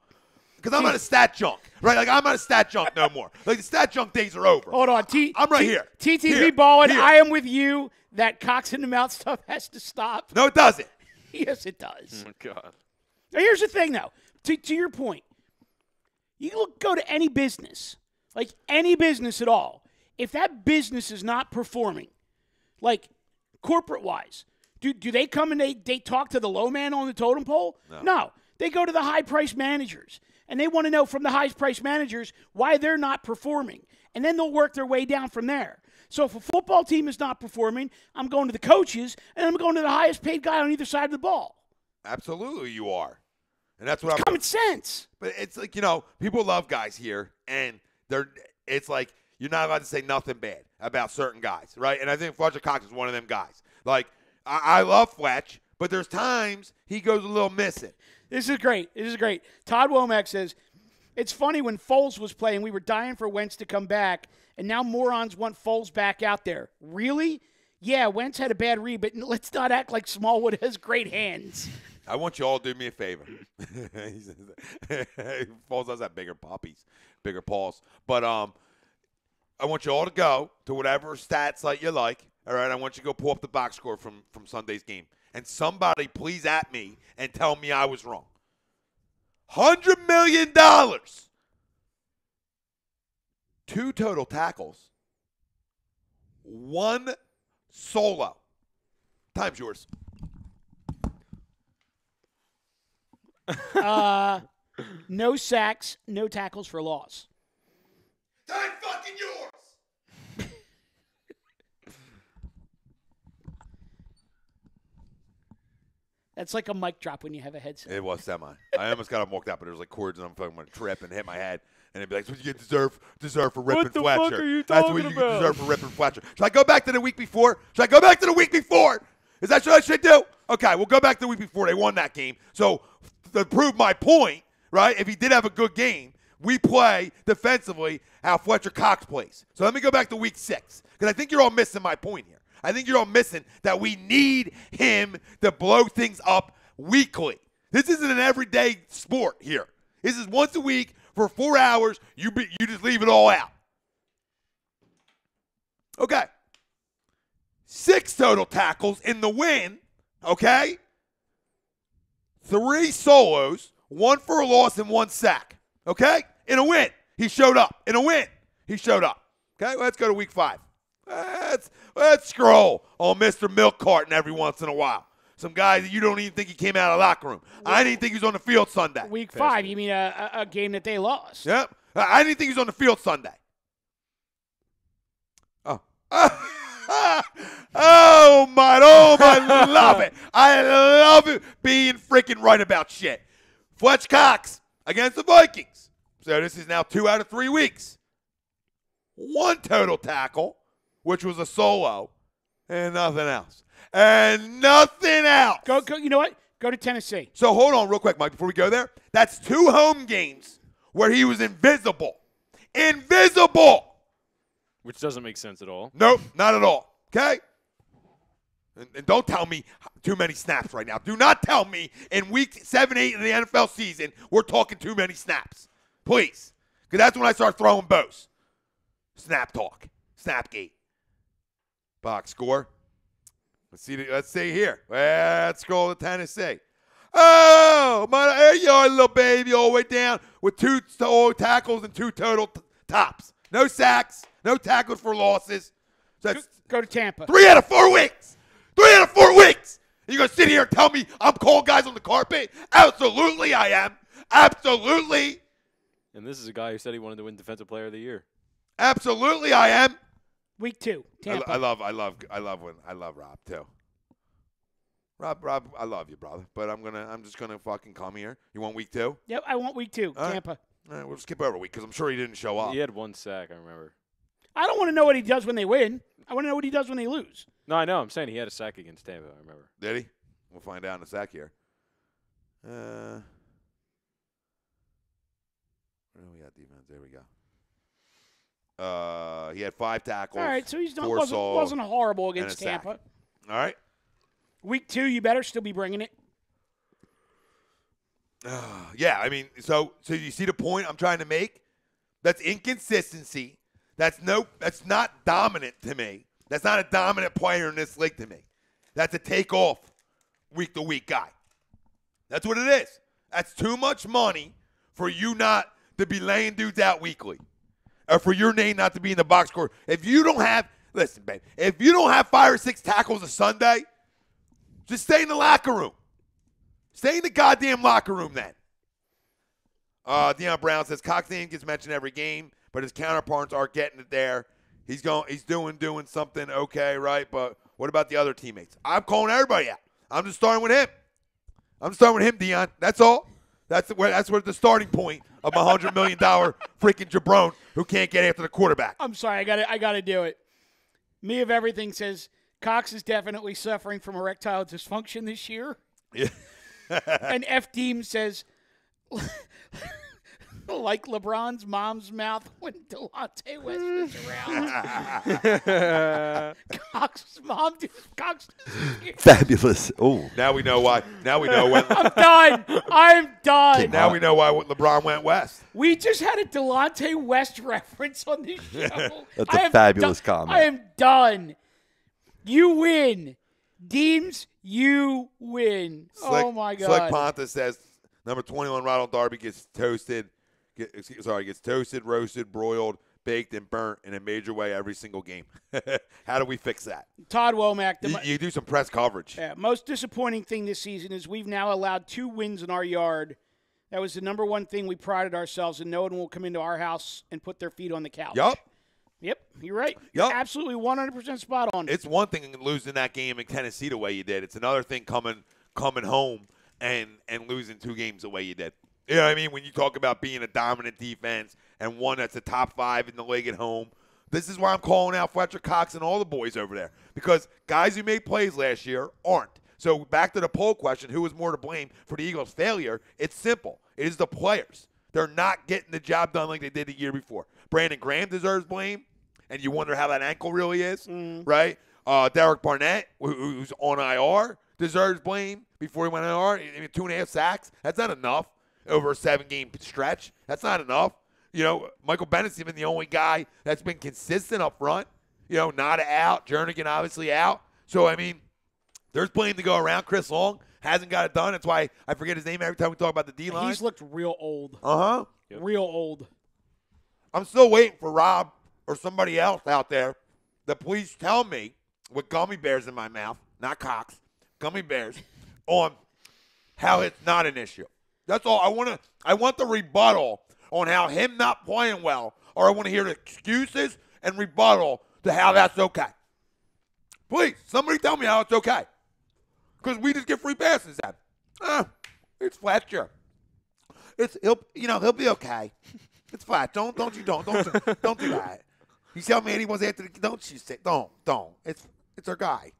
Because I'm not a stat junk, right? Like, I'm not a stat junk no more. Like, the stat junk days are over. Hold on. I'm right here. TTV Ballin, I am with you. That Cox in the mouth stuff has to stop. No, it doesn't. Yes, it does. Oh, my God. Now, here's the thing, though. To your point, you go to any business, like any business at all, if that business is not performing, like corporate-wise, do they come and they talk to the low man on the totem pole? No. They go to the high-priced managers, and they want to know from the high-priced managers why they're not performing, and then they'll work their way down from there. So if a football team is not performing, I'm going to the coaches, and I'm going to the highest-paid guy on either side of the ball. Absolutely you are. And that's what I'm common sense. But it's like, people love guys here, and it's like you're not allowed to say nothing bad about certain guys, right? And I think Fletcher Cox is one of them guys. Like, I love Fletch, but there's times he goes a little missing. This is great. Todd Womack says, it's funny when Foles was playing, we were dying for Wentz to come back, and now morons want Foles back out there. Really? Yeah, Wentz had a bad read, but let's not act like Smallwood has great hands. I want you all to do me a favor. Foles does have bigger paws. But I want you all to go to whatever stat site you like. All right, I want you to go pull up the box score from Sunday's game. And somebody please at me and tell me I was wrong. $100 million. 2 total tackles. 1 solo. Time's yours. No sacks, no tackles for loss. Time fucking yours. That's like a mic drop when you have a headset. It was semi. I almost got him walked out, but there was like cords, and I'm fucking going to trip and hit my head. And it'd be like, that's what you deserve for ripping Fletcher. What the fuck are you That's talking what you about? deserve for ripping Fletcher. Should I go back to the week before? Is that what I should do? Okay, we'll go back to the week before. They won that game. So to prove my point, right, if he did have a good game, we play defensively how Fletcher Cox plays. So let me go back to week 6, because I think you're all missing my point here. I think you're all missing that we need him to blow things up weekly. This isn't an everyday sport here. This is once a week for 4 hours. You just leave it all out. Okay. 6 total tackles in the win, okay? 3 solos, 1 for a loss and 1 sack, okay? In a win. He showed up. In a win. He showed up. Okay, let's go to week 5. Let's scroll on Mr. Milk Carton every once in a while. Some guy that you don't even think he came out of the locker room. I didn't think he was on the field Sunday. Week 5, you mean a game that they lost? Yep. I didn't think he was on the field Sunday. Oh. Oh, my, love it. I love it being freaking right about shit. Fletch Cox against the Vikings. So this is now 2 out of 3 weeks. 1 total tackle, which was a solo, and nothing else. And nothing else. Go. You know what? Go to Tennessee. So hold on real quick, Mike, before we go there. That's 2 home games where he was invisible. Invisible. Which doesn't make sense at all. Nope, not at all. Okay? And don't tell me too many snaps right now. Do not tell me in week 7, 8 of the NFL season we're talking too many snaps. Please. Because that's when I start throwing bows. Snap talk. Snapgate. Box score. Let's see here. Let's go to Tennessee. Oh, there you are, little baby, all the way down with 2 tackles and 2 total tops. No sacks, no tackles for losses. So that's Go to Tampa. 3 out of 4 weeks. 3 out of 4 weeks. You going to sit here and tell me I'm calling guys on the carpet? Absolutely I am. Absolutely. And this is a guy who said he wanted to win Defensive Player of the Year. Absolutely I am. Week 2, Tampa. I love Rob too. Rob, I love you, brother. But I'm just gonna fucking come here. You want week 2? Yep, I want week 2, All Tampa. All right, we'll skip over a week because I'm sure he didn't show up. He had 1 sack, I remember. I don't want to know what he does when they win. I want to know what he does when they lose. No, I know. I'm saying he had a sack against Tampa, I remember. Did he? We'll find out in a sec here. Where do we got defense? There we go. He had 5 tackles. All right, so he's not 4 wasn't horrible and a against sack. Tampa. All right. Week 2, you better still be bringing it. Yeah, I mean, so you see the point I'm trying to make? That's inconsistency. That's not dominant to me. That's not a dominant player in this league to me. That's a take-off week-to-week guy. That's what it is. That's too much money for you not to be laying dudes out weekly. Or for your name not to be in the box score. If you don't have, listen, babe, if you don't have 5 or 6 tackles a Sunday, just stay in the locker room. Stay in the goddamn locker room then. Deion Brown says Cox name gets mentioned every game, but his counterparts aren't getting it there. He's doing something okay, right? But what about the other teammates? I'm calling everybody out. I'm just starting with him. Deion. That's all. That's where the starting point of my $100 million freaking jabron who can't get after the quarterback. I'm sorry, I gotta do it. Me of Everything says Cox is definitely suffering from erectile dysfunction this year. Yeah. And F Deem says, like LeBron's mom's mouth when Delonte West is around. Cox's mom. Cox. Fabulous. Oh, Now we know why. Now we know when. I'm done. Now we know why LeBron went west. We just had a Delonte West reference on this show. That's a fabulous comment. I am done. You win. Deems, you win. Oh, my God. Slick Ponta says number 21 Ronald Darby gets toasted. Gets toasted, roasted, broiled, baked, and burnt in a major way every single game. How do we fix that? Todd Womack. You do some press coverage. Yeah, most disappointing thing this season is we've now allowed 2 wins in our yard. That was the number one thing we prided ourselves in. No one will come into our house and put their feet on the couch. Yep, you're right. Yup. You're absolutely 100% spot on. It's one thing losing that game in Tennessee the way you did. It's another thing coming home and losing 2 games the way you did. You know what I mean? When you talk about being a dominant defense and one that's a top 5 in the league at home, this is why I'm calling out Fletcher Cox and all the boys over there. Because guys who made plays last year aren't. So back to the poll question, who was more to blame for the Eagles' failure? It's simple. It is the players. They're not getting the job done like they did the year before. Brandon Graham deserves blame, and you wonder how that ankle really is, right? Derek Barnett, who's on IR, deserves blame before he went on IR. I mean, 2.5 sacks, that's not enough over a 7-game stretch. That's not enough. You know, Michael Bennett's even the only guy that's been consistent up front. You know, Nada out, Jernigan obviously out. So, I mean, there's blame to go around. Chris Long hasn't got it done. That's why I forget his name every time we talk about the D-line. He's looked real old. Yep. Real old. I'm still waiting for Rob or somebody else out there to please tell me with gummy bears in my mouth, not Cox, gummy bears, on how it's not an issue. That's all. I want the rebuttal on how him not playing well, or I want to hear the excuses and rebuttal to how that's okay. Please, somebody tell me how it's okay. Because we just get free passes at him. It's Fletcher. He'll be okay. It's flat. Don't do that. You tell me he was after the don't. It's our guy.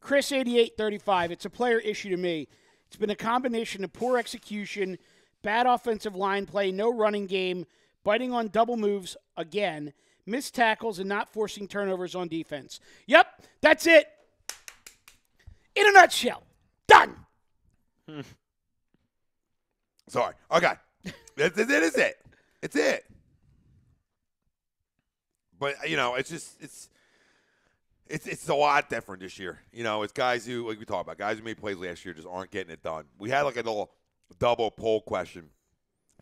Chris 8835. It's a player issue to me. It's been a combination of poor execution, bad offensive line play, no running game, biting on double moves again, missed tackles, and not forcing turnovers on defense. Yep, that's it. In a nutshell. Done. Sorry. Okay. It is it. It's it. But, you know, it's a lot different this year. You know, it's guys who, like we talked about, guys who made plays last year just aren't getting it done. We had like a little double poll question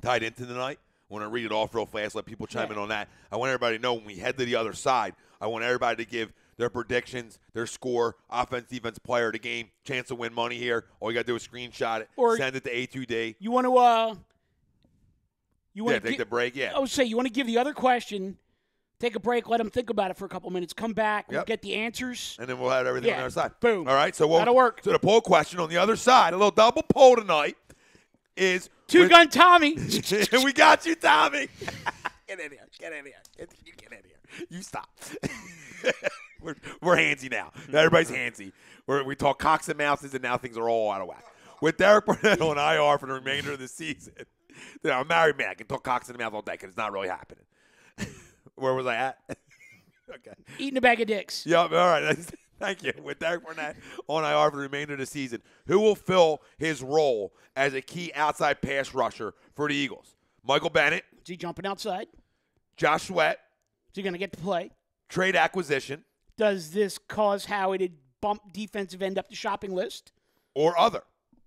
tied into tonight. I want to read it off real fast, let people chime in on that. I want everybody to know when we head to the other side, I want everybody to give their predictions, their score, offense, defense, player of the game, chance to win money here. All you got to do is screenshot it, or send it to A2D. You want to take the break, I would say you want to give the other question, take a break, let them think about it for a couple minutes, come back, we'll get the answers. And then we'll have everything on the other side. Boom. All right, so that'll work. So the poll question on the other side, a little double poll tonight, is Two-gun Tommy. We got you, Tommy. Get in here. Get in here. You stop. We're handsy now. Everybody's handsy. We talk cocks and mouses, and now things are all out of whack. With Derek Barnett on IR for the remainder of the season, I'm a married man. I can talk cocks in the mouth all day because it's not really happening. Where was I at? Okay. Eating a bag of dicks. Yep. All right. Thank you. With Derek Barnett on IR for the remainder of the season, who will fill his role as a key outside pass rusher for the Eagles? Michael Bennett. Is he jumping outside? Josh Sweat. Is he going to get to play? Trade acquisition. Does this cause Howie to bump defensive end up the shopping list? Or other.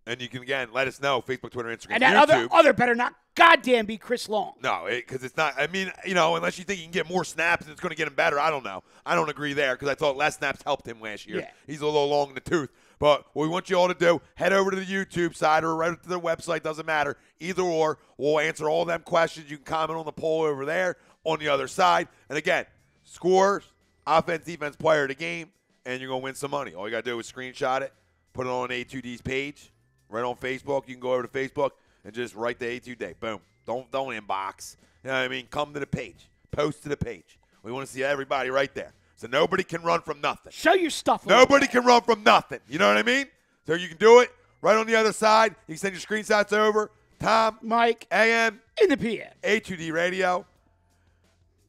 And you can, again, let us know. Facebook, Twitter, Instagram, and that YouTube. other better not goddamn be Chris Long. No, because it's not. I mean, you know, unless you think you can get more snaps and it's going to get him better, I don't know. I don't agree there because I thought less snaps helped him last year. Yeah. He's a little long in the tooth. But what we want you all to do, head over to the YouTube side or right to the website. Doesn't matter. Either or. We'll answer all them questions. You can comment on the poll over there on the other side. And, again, scores, offense, defense, player of the game, and you're going to win some money. All you got to do is screenshot it, put it on A2D's page. Right on Facebook. You can go over to Facebook and just write the A2 day. Boom. Don't inbox. You know what I mean? Come to the page. Post to the page. We want to see everybody right there. So nobody can run from nothing. Show your stuff. Nobody can run from nothing. You know what I mean? So you can do it right on the other side. You can send your screenshots over. Tom, Mike, AM, in the PM. A2D Radio.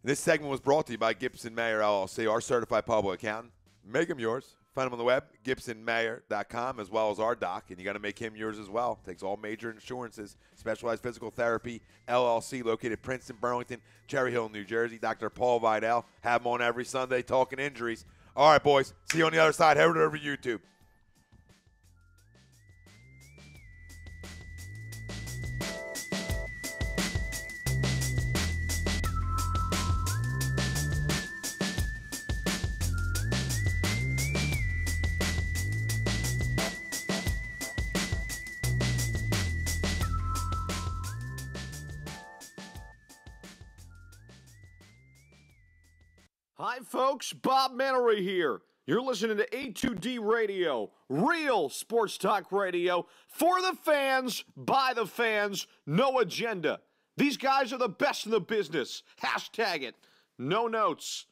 This segment was brought to you by Gibson Mayer LLC, our certified public accountant. Make him yours. Find him on the web, gibsonmayer.com, as well as our doc, and you got to make him yours as well. Takes all major insurances. Specialized Physical Therapy, LLC, located Princeton, Burlington, Cherry Hill, New Jersey. Dr. Paul Vidal. Have him on every Sunday talking injuries. All right, boys. See you on the other side. Head over to YouTube. Hi, folks. Bob Mannery here. You're listening to A2D Radio, real sports talk radio for the fans, by the fans, no agenda. These guys are the best in the business. Hashtag it. No notes.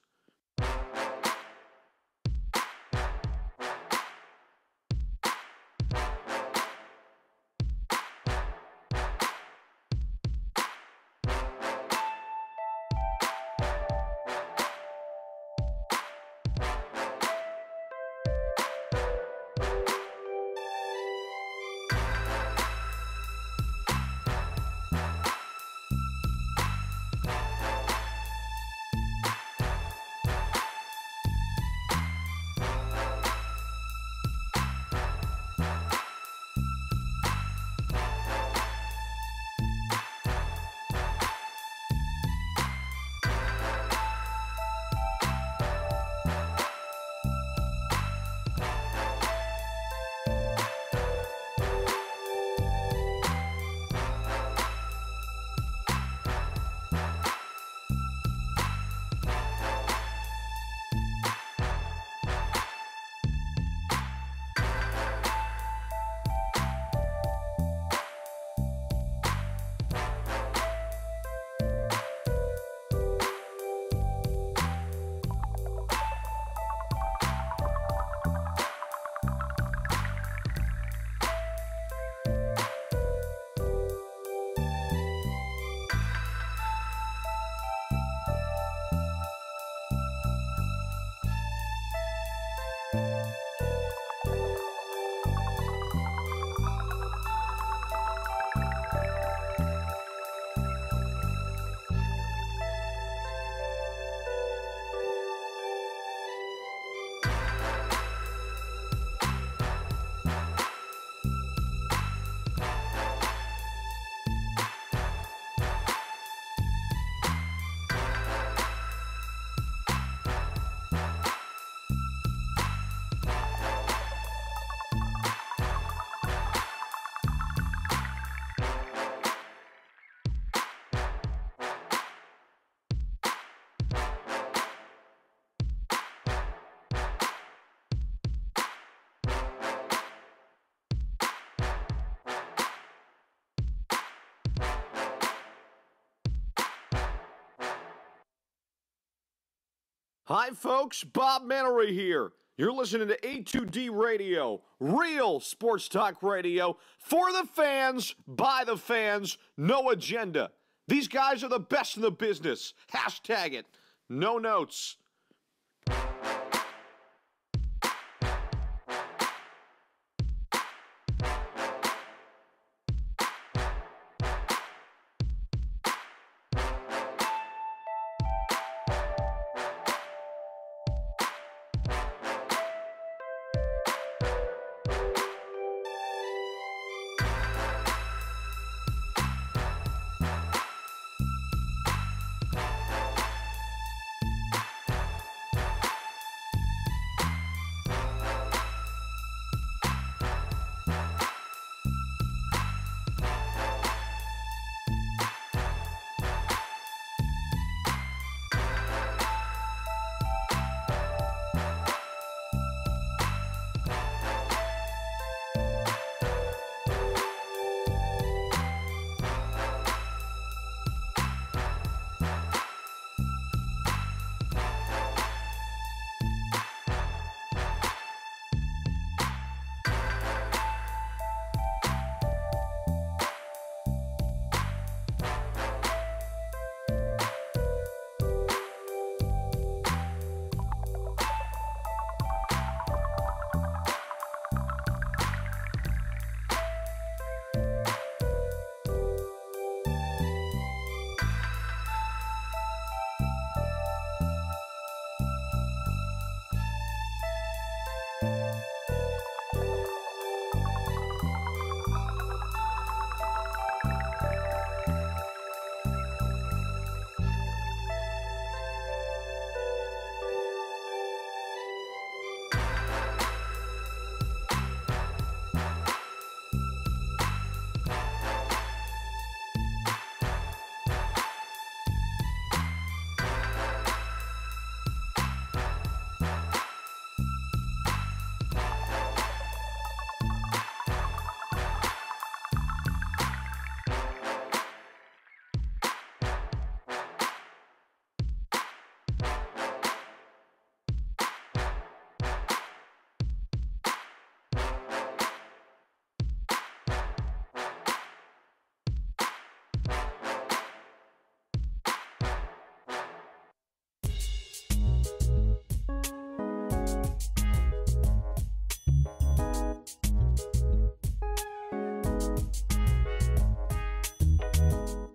Hi, folks. Bob Mannery here. You're listening to A2D Radio, real sports talk radio for the fans, by the fans, no agenda. These guys are the best in the business. Hashtag it. No notes.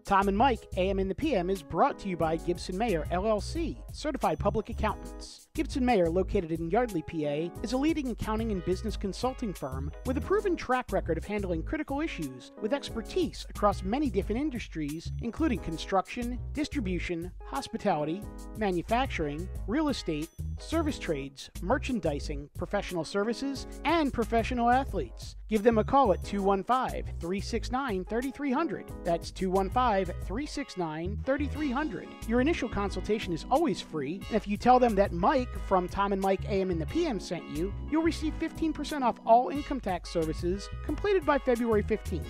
Tom and Mike, AM in the PM, is brought to you by Gibson Mayer, LLC, certified public accountants. Gibson Mayer, located in Yardley, PA, is a leading accounting and business consulting firm with a proven track record of handling critical issues with expertise across many different industries, including construction, distribution, hospitality, manufacturing, real estate, service trades, merchandising, professional services, and professional athletes. Give them a call at 215-369-3300. That's 215-369-3300. Your initial consultation is always free, and if you tell them that Mike from Tom and Mike AM in the PM sent you, you'll receive 15% off all income tax services completed by February 15th.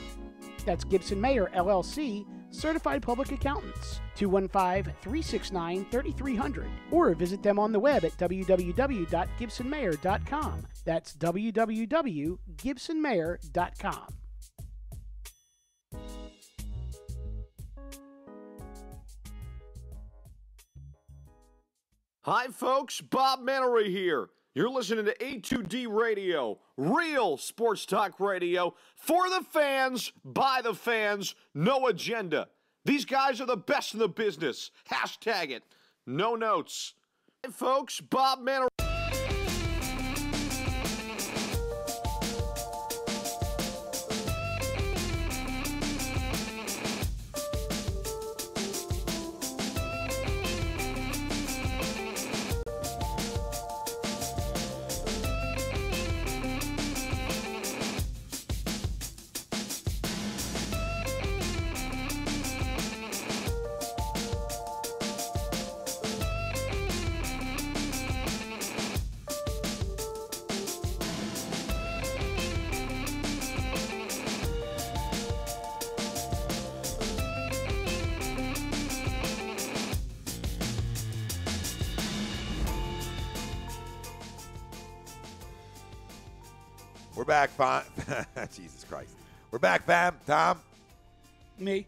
That's Gibson Mayer, LLC, certified public accountants. 215-369-3300. Or visit them on the web at www.gibsonmayer.com. That's www.gibsonmayer.com. Hi, folks. Bob Mannery here. You're listening to A2D Radio, real sports talk radio for the fans, by the fans, no agenda. These guys are the best in the business. Hashtag it. No notes. Hi, folks. Bob Mannery. We're back, fam. Jesus Christ. We're back, fam. Tom, Me,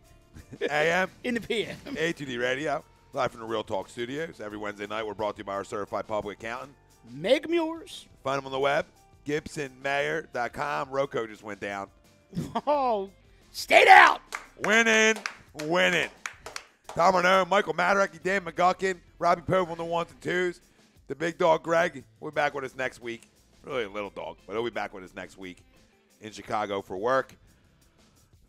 AM, in the PM. A2D Radio, live from the Real Talk Studios. Every Wednesday night, we're brought to you by our certified public accountant. Make 'em yours. Find them on the web, GibsonMayer.com. Rocco just went down. Oh, stayed out. Winning. Tom Arnone, Michael Matarecki, Dan McGuckin, Robbie Pope on the ones and twos. The big dog, Greg, will be back with us next week. Really a little dog, but he'll be back with us next week in Chicago for work.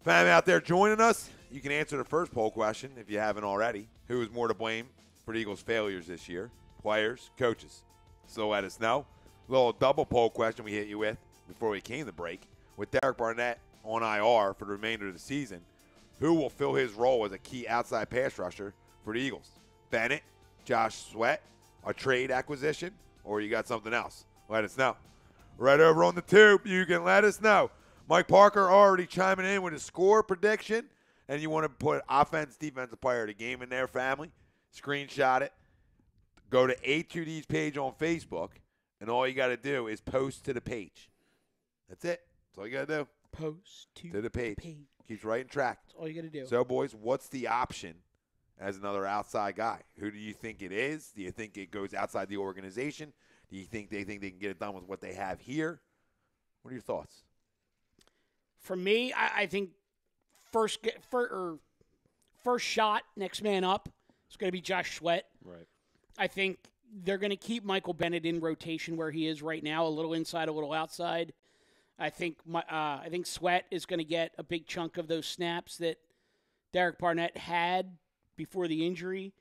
Fam out there joining us, you can answer the first poll question if you haven't already. Who is more to blame for the Eagles' failures this year? Players, coaches. So let us know. A little double poll question we hit you with before we came to break. With Derek Barnett on IR for the remainder of the season, who will fill his role as a key outside pass rusher for the Eagles? Bennett, Josh Sweat, a trade acquisition, or you got something else? Let us know. Right over on the tube, you can let us know. Mike Parker already chiming in with a score prediction, and you want to put offense, defensive player of the game in there, family. Screenshot it. Go to A2D's page on Facebook, and all you got to do is post to the page. That's it. That's all you got to do. Post to the page. Keeps right in track. That's all you got to do. So, boys, what's the option as another outside guy? Who do you think it is? Do you think it goes outside the organization? Do you think they can get it done with what they have here? What are your thoughts? For me, I think first shot, next man up, is going to be Josh Sweat. Right. I think they're going to keep Michael Bennett in rotation where he is right now, a little inside, a little outside. I think Sweat is going to get a big chunk of those snaps that Derek Barnett had before the injury.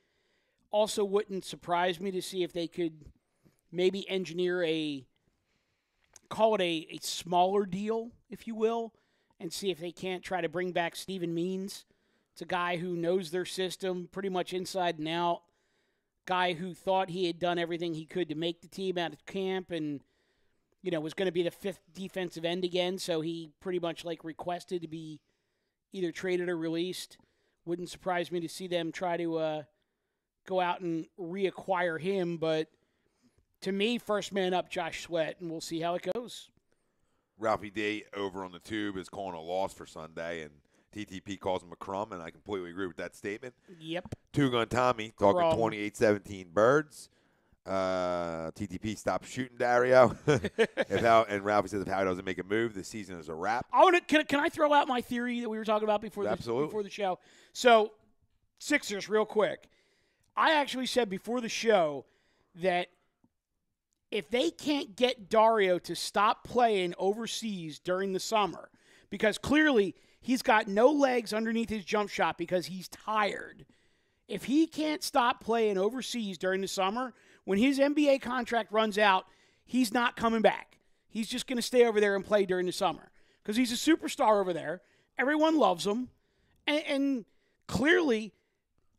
Also, wouldn't surprise me to see if they could maybe engineer a smaller deal, if you will, and see if they can't try to bring back Steven Means. It's a guy who knows their system pretty much inside and out. Guy who thought he had done everything he could to make the team out of camp and, was going to be the fifth defensive end again, so he pretty much requested to be either traded or released. Wouldn't surprise me to see them try to go out and reacquire him, but to me, first man up, Josh Sweat, and we'll see how it goes. Ralphie D over on the tube is calling a loss for Sunday, and TTP calls him a crumb, and I completely agree with that statement. Yep. Two Gun Tommy talking Crumb. 28-17 Birds. TTP stopped shooting Dario. And Ralphie says if Howie doesn't make a move, the season is a wrap. Can I throw out my theory that we were talking about before the show? So, Sixers, real quick. I actually said before the show that if they can't get Dario to stop playing overseas during the summer, because clearly he's got no legs underneath his jump shot because he's tired. If he can't stop playing overseas during the summer, when his NBA contract runs out, he's not coming back. He's just going to stay over there and play during the summer because he's a superstar over there. Everyone loves him. And clearly,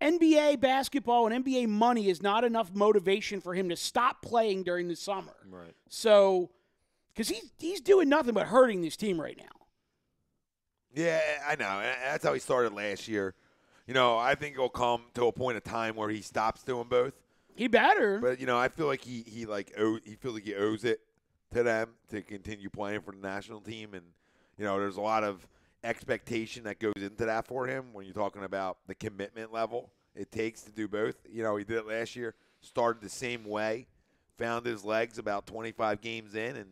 NBA basketball and NBA money is not enough motivation for him to stop playing during the summer. Right. So, because he's doing nothing but hurting this team right now. Yeah, I know. That's how he started last year. I think it'll come to a point of time where he stops doing both. He better. But I feel like he feels like he owes it to them to continue playing for the national team, and there's a lot of expectation that goes into that for him when you're talking about the commitment level it takes to do both. He did it last year, started the same way, found his legs about 25 games in, and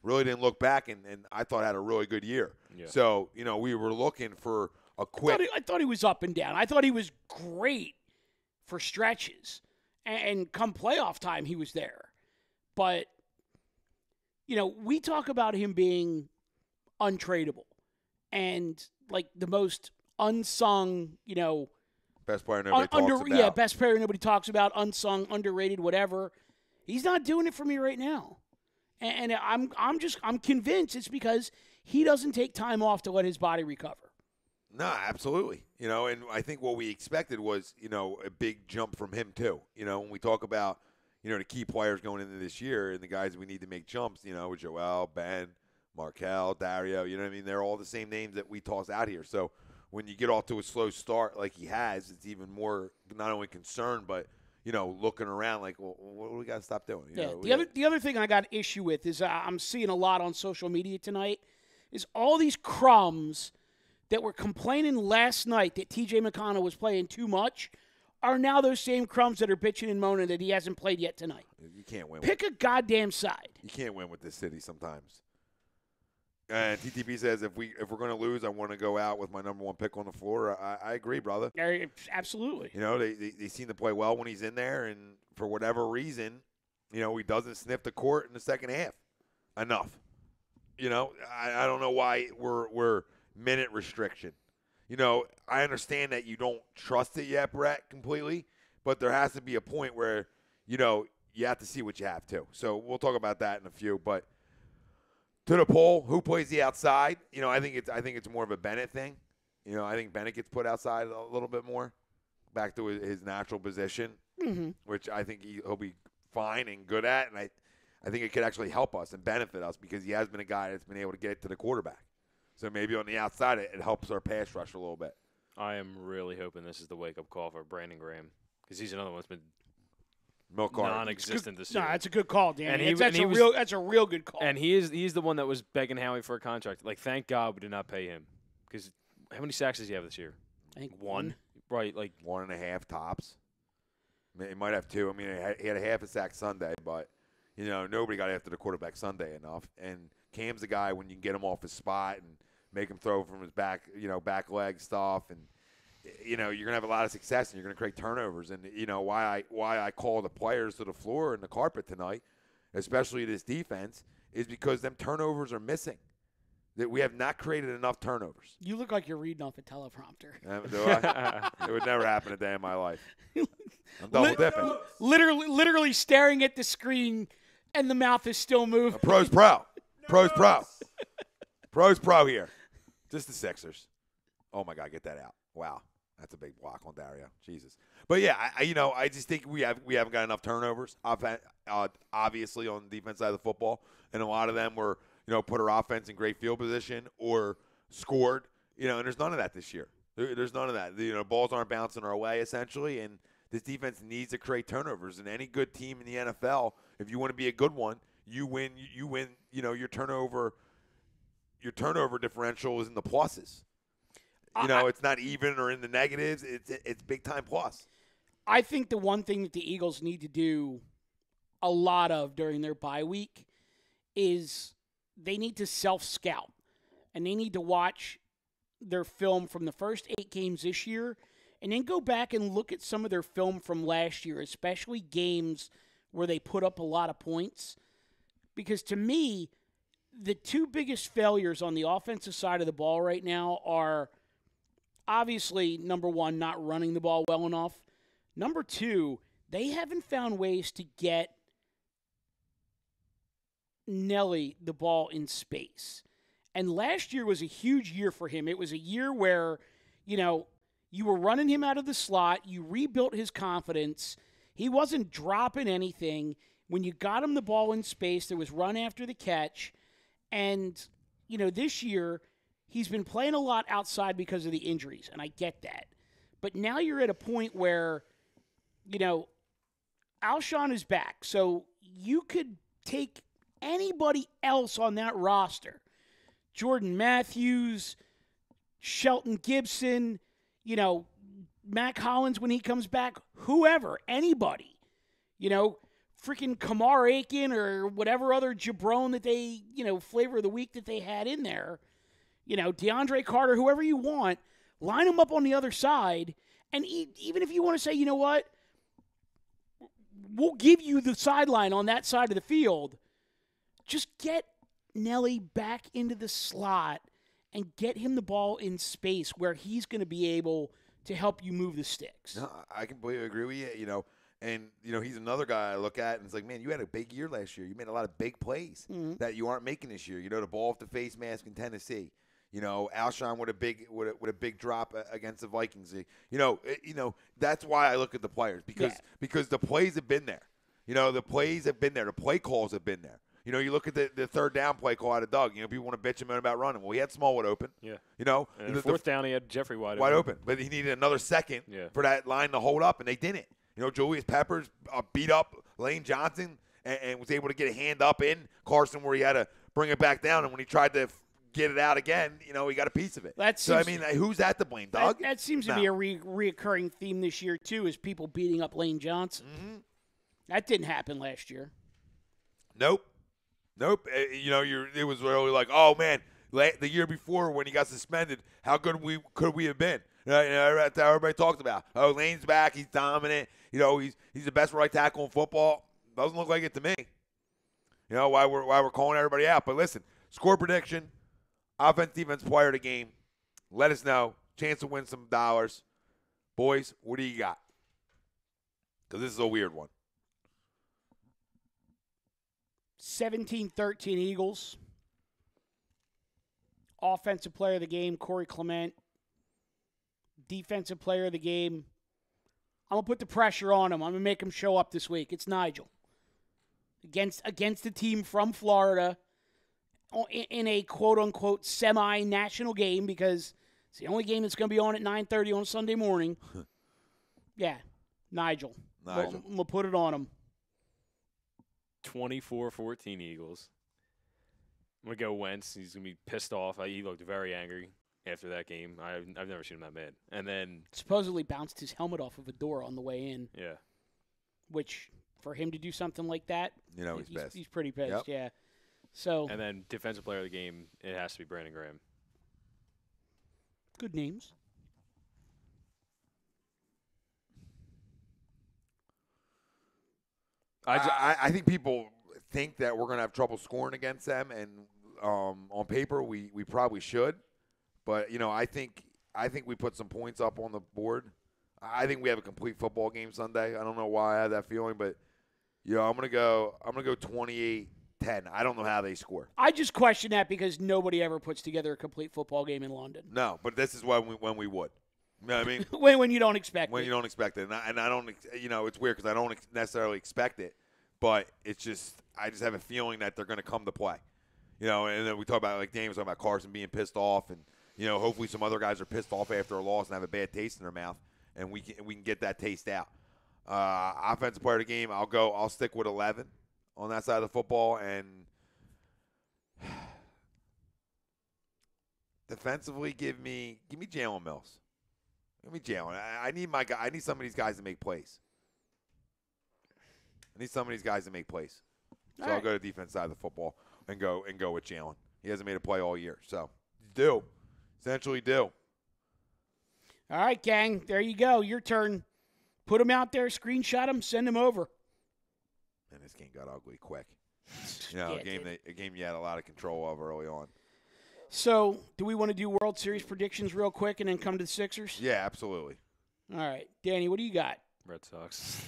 really didn't look back, and I thought had a really good year. Yeah. So, we were looking for a quick. I thought he was up and down. I thought he was great for stretches. And come playoff time, he was there. But, we talk about him being untradeable and, like, the most unsung, best player nobody talks about. Yeah, best player nobody talks about, unsung, underrated, whatever. He's not doing it for me right now. And I'm convinced it's because he doesn't take time off to let his body recover. No, absolutely. And I think what we expected was, a big jump from him too. When we talk about, the key players going into this year and the guys we need to make jumps, Joel, Ben, Markelle, Dario, you know what I mean? They're all the same names that we toss out here. So when you get off to a slow start like he has, it's even more not only concerned, but, looking around like, well, what do we got to stop doing? The other thing I got issue with is I'm seeing a lot on social media tonight is all these crumbs that were complaining last night that T.J. McConnell was playing too much are now those same crumbs that are bitching and moaning that he hasn't played yet tonight. You can't win. Pick a goddamn side. You can't win with this city sometimes. And TTP says if we're going to lose, I want to go out with my number one pick on the floor. I agree, brother. Absolutely. They seem to play well when he's in there, and for whatever reason, he doesn't sniff the court in the second half enough. I don't know why we're minute restriction. I understand that you don't trust it yet, Brett, completely, but there has to be a point where, you have to see what you have too. So we'll talk about that in a few. But to the poll, who plays the outside? I think it's more of a Bennett thing. I think Bennett gets put outside a little bit more, back to his natural position, which I think he'll be fine and good at, and I think it could actually help us and benefit us because he has been a guy that's been able to get to the quarterback. So maybe on the outside, it helps our pass rush a little bit. I am really hoping this is the wake-up call for Brandon Graham because he's another one that's been non-existent this year. No, that's a good call, Dan. And that's a real good call. And he's the one that was begging Howie for a contract. Like, thank God we did not pay him because how many sacks does he have this year? I think one. Right, like 1.5 tops. He might have 2. I mean, he had a half a sack Sunday, but nobody got after the quarterback Sunday enough. And Cam's the guy when you can get him off his spot and make him throw from his back leg stuff, and you're gonna have a lot of success and you're gonna create turnovers. And why I call the players to the floor and the carpet tonight, especially this defense, is because them turnovers are missing. That we have not created enough turnovers. You look like you're reading off a teleprompter. Do I? It would never happen a day in my life. I'm double dipping. Literally staring at the screen, and the mouth is still moving. Pro's pro. Pro's pro. Pro's pro here. Just the Sixers. Oh, my God, get that out. Wow. That's a big block on Dario. Jesus. But, yeah, I just think we haven't got enough turnovers, obviously, on the defense side of the football. And a lot of them were, put our offense in great field position or scored. And there's none of that this year. There's none of that. Balls aren't bouncing our way, essentially. And this defense needs to create turnovers. And any good team in the NFL, if you want to be a good one, you win. Your turnover differential is in the pluses. It's not even or in the negatives. It's big time plus. I think the one thing that the Eagles need to do a lot of during their bye week is they need to self-scout, and they need to watch their film from the first 8 games this year and then go back and look at some of their film from last year, especially games where they put up a lot of points. Because to me, the 2 biggest failures on the offensive side of the ball right now are obviously, number 1, not running the ball well enough. Number 2, they haven't found ways to get Nelly the ball in space. And last year was a huge year for him. It was a year where, you were running him out of the slot. You rebuilt his confidence. He wasn't dropping anything. When you got him the ball in space, there was run after the catch. And, this year, he's been playing a lot outside because of the injuries, and I get that. But now you're at a point where, Alshon is back. So you could take anybody else on that roster. Jordan Matthews, Shelton Gibson, Mac Hollins when he comes back, whoever, anybody. Freaking Kamar Aiken or whatever other jabron that they, flavor of the week that they had in there. DeAndre Carter, whoever you want, line them up on the other side. And even if you want to say, you know what, we'll give you the sideline on that side of the field, just get Nelly back into the slot and get him the ball in space where he's going to be able to help you move the sticks. No, I completely agree with you, And, he's another guy I look at and it's like, man, you had a big year last year. You made a lot of big plays that you aren't making this year. The ball off the face mask in Tennessee. Alshon with a big drop against the Vikings. That's why I look at the players because the plays have been there. The plays have been there. The play calls have been there. You look at the third down play call out of Doug. People want to bitch him about running. Well, he had Smallwood open. Yeah. And the fourth down, he had Jeffrey wide open. But he needed another second for that line to hold up, and they didn't. Julius Peppers beat up Lane Johnson and was able to get a hand up in Carson where he had to bring it back down. And when he tried to get it out again, he got a piece of it. Who's that to blame, Doug? That seems to be a reoccurring theme this year, too, is people beating up Lane Johnson. Mm-hmm. That didn't happen last year. Nope. It was really like, oh, man, the year before when he got suspended, how good could we have been? That's how everybody talked about. Oh, Lane's back. He's dominant. He's the best right tackle in football. Doesn't look like it to me. Why we're calling everybody out. But listen, score prediction, offense, defense, player of the game. Let us know. Chance to win some dollars. Boys, what do you got? Because this is a weird one. 17-13 Eagles. Offensive player of the game, Corey Clement. Defensive player of the game, I'm going to put the pressure on him. I'm going to make him show up this week. It's Nigel. Against a team from Florida in a quote-unquote semi-national game because it's the only game that's going to be on at 9:30 on Sunday morning. Yeah, Nigel. I'm going to put it on him. 24-14 Eagles. I'm going to go Wentz. He's going to be pissed off. He looked very angry after that game. I've never seen him that mad. And then supposedly bounced his helmet off of a door on the way in. Yeah. Which, for him to do something like that, he's pissed. He's pretty pissed, yep. Yeah. So. And then defensive player of the game, it has to be Brandon Graham. Good names. I think people think that we're going to have trouble scoring against them, and on paper we probably should. But I think we put some points up on the board. I think we have a complete football game Sunday. I don't know why I have that feeling, but I'm gonna go 28-10. I don't know how they score. I just question that because nobody ever puts together a complete football game in London. No, but this is when we would. You know what I mean? when you don't expect it. When you don't expect it, and I don't. It's weird because I don't necessarily expect it, but it's just I just have a feeling that they're going to come to play. And then we talk about, like Dan was talking about Carson being pissed off, and hopefully some other guys are pissed off after a loss and have a bad taste in their mouth, and we can get that taste out. Offensive player of the game, I'll stick with 11 on that side of the football, and defensively give me Jalen Mills. Give me Jalen. I need my guy. I need some of these guys to make plays. I need some of these guys to make plays. So All I'll right. go to the defense side of the football and go with Jalen. He hasn't made a play all year. So do. Essentially do. All right, gang. There you go. Your turn. Put them out there, screenshot them, send them over. And this game got ugly quick. Yeah, a game you had a lot of control of early on. So, do we want to do World Series predictions real quick and then come to the Sixers? Yeah, absolutely. All right. Danny, what do you got? Red Sox.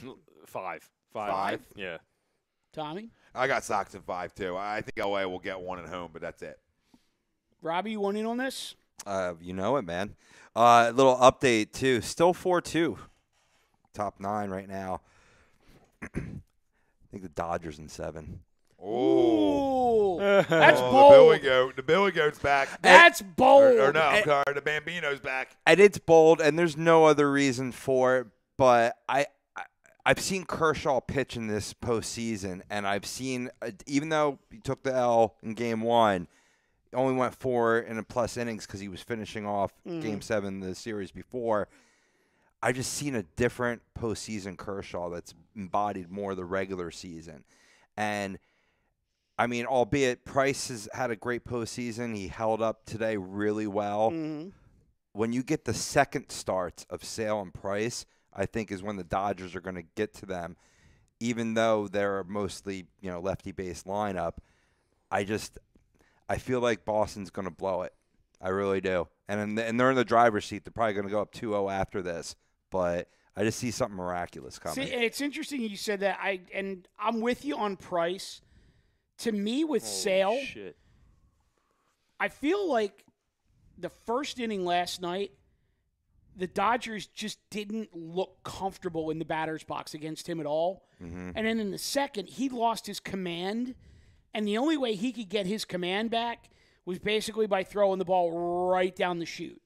5. 5? Yeah. Tommy? I got Sox in 5 too. I think LA will get one at home, but that's it. Robbie, you want in on this? You know it, man. Little update, too. Still 4-2. Top 9 right now. I think the Dodgers in 7. Ooh. That's Oh, bold. the Billy Goat's back. That's bold. Or no, I'm sorry, the Bambino's back. And it's bold, and there's no other reason for it, but I've seen Kershaw pitch in this postseason, and I've seen, even though he took the L in Game 1, he only went 4 in a plus innings because he was finishing off Game 7 the series before. I've just seen a different postseason Kershaw that's embodied more of the regular season. And, I mean, albeit Price has had a great postseason, he held up today really well. Mm-hmm. When you get the second starts of Sale and Price, I think is when the Dodgers are going to get to them, even though they're mostly, lefty-based lineup. I feel like Boston's going to blow it. I really do. And they're in the driver's seat. They're probably going to go up 2-0 after this. But I just see something miraculous coming. See, it's interesting you said that. I'm with you on Price. To me, with Sale, Shit. I feel like the first inning last night, the Dodgers just didn't look comfortable in the batter's box against him at all. Mm-hmm. And then in the second, he lost his command. And the only way he could get his command back was basically by throwing the ball right down the chute.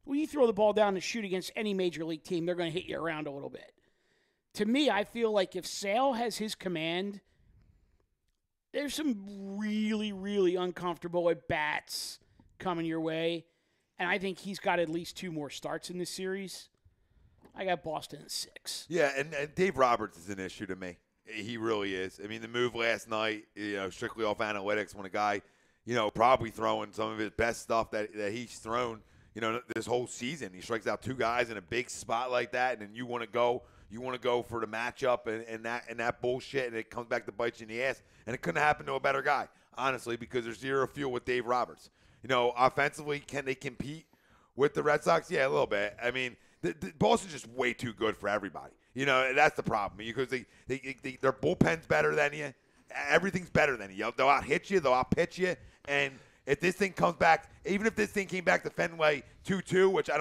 When you throw the ball down the chute against any major league team, they're going to hit you around a little bit. To me, I feel like if Sale has his command, there's some really, really uncomfortable at-bats coming your way. And I think he's got at least 2 more starts in this series. I got Boston at 6. Yeah, and Dave Roberts is an issue to me. He really is. I mean, the move last night, strictly off analytics, when a guy, probably throwing some of his best stuff that he's thrown, this whole season. He strikes out 2 guys in a big spot like that, and then you want to go for the matchup and that bullshit, and it comes back to bite you in the ass. And it couldn't happen to a better guy, honestly, because there's zero fuel with Dave Roberts. Offensively, can they compete with the Red Sox? Yeah, a little bit. I mean, the Boston's just way too good for everybody. That's the problem because their bullpen's better than you. Everything's better than you. They'll out-hit you. They'll out-pitch you. And if this thing comes back, even if this thing came back to Fenway 2-2, which I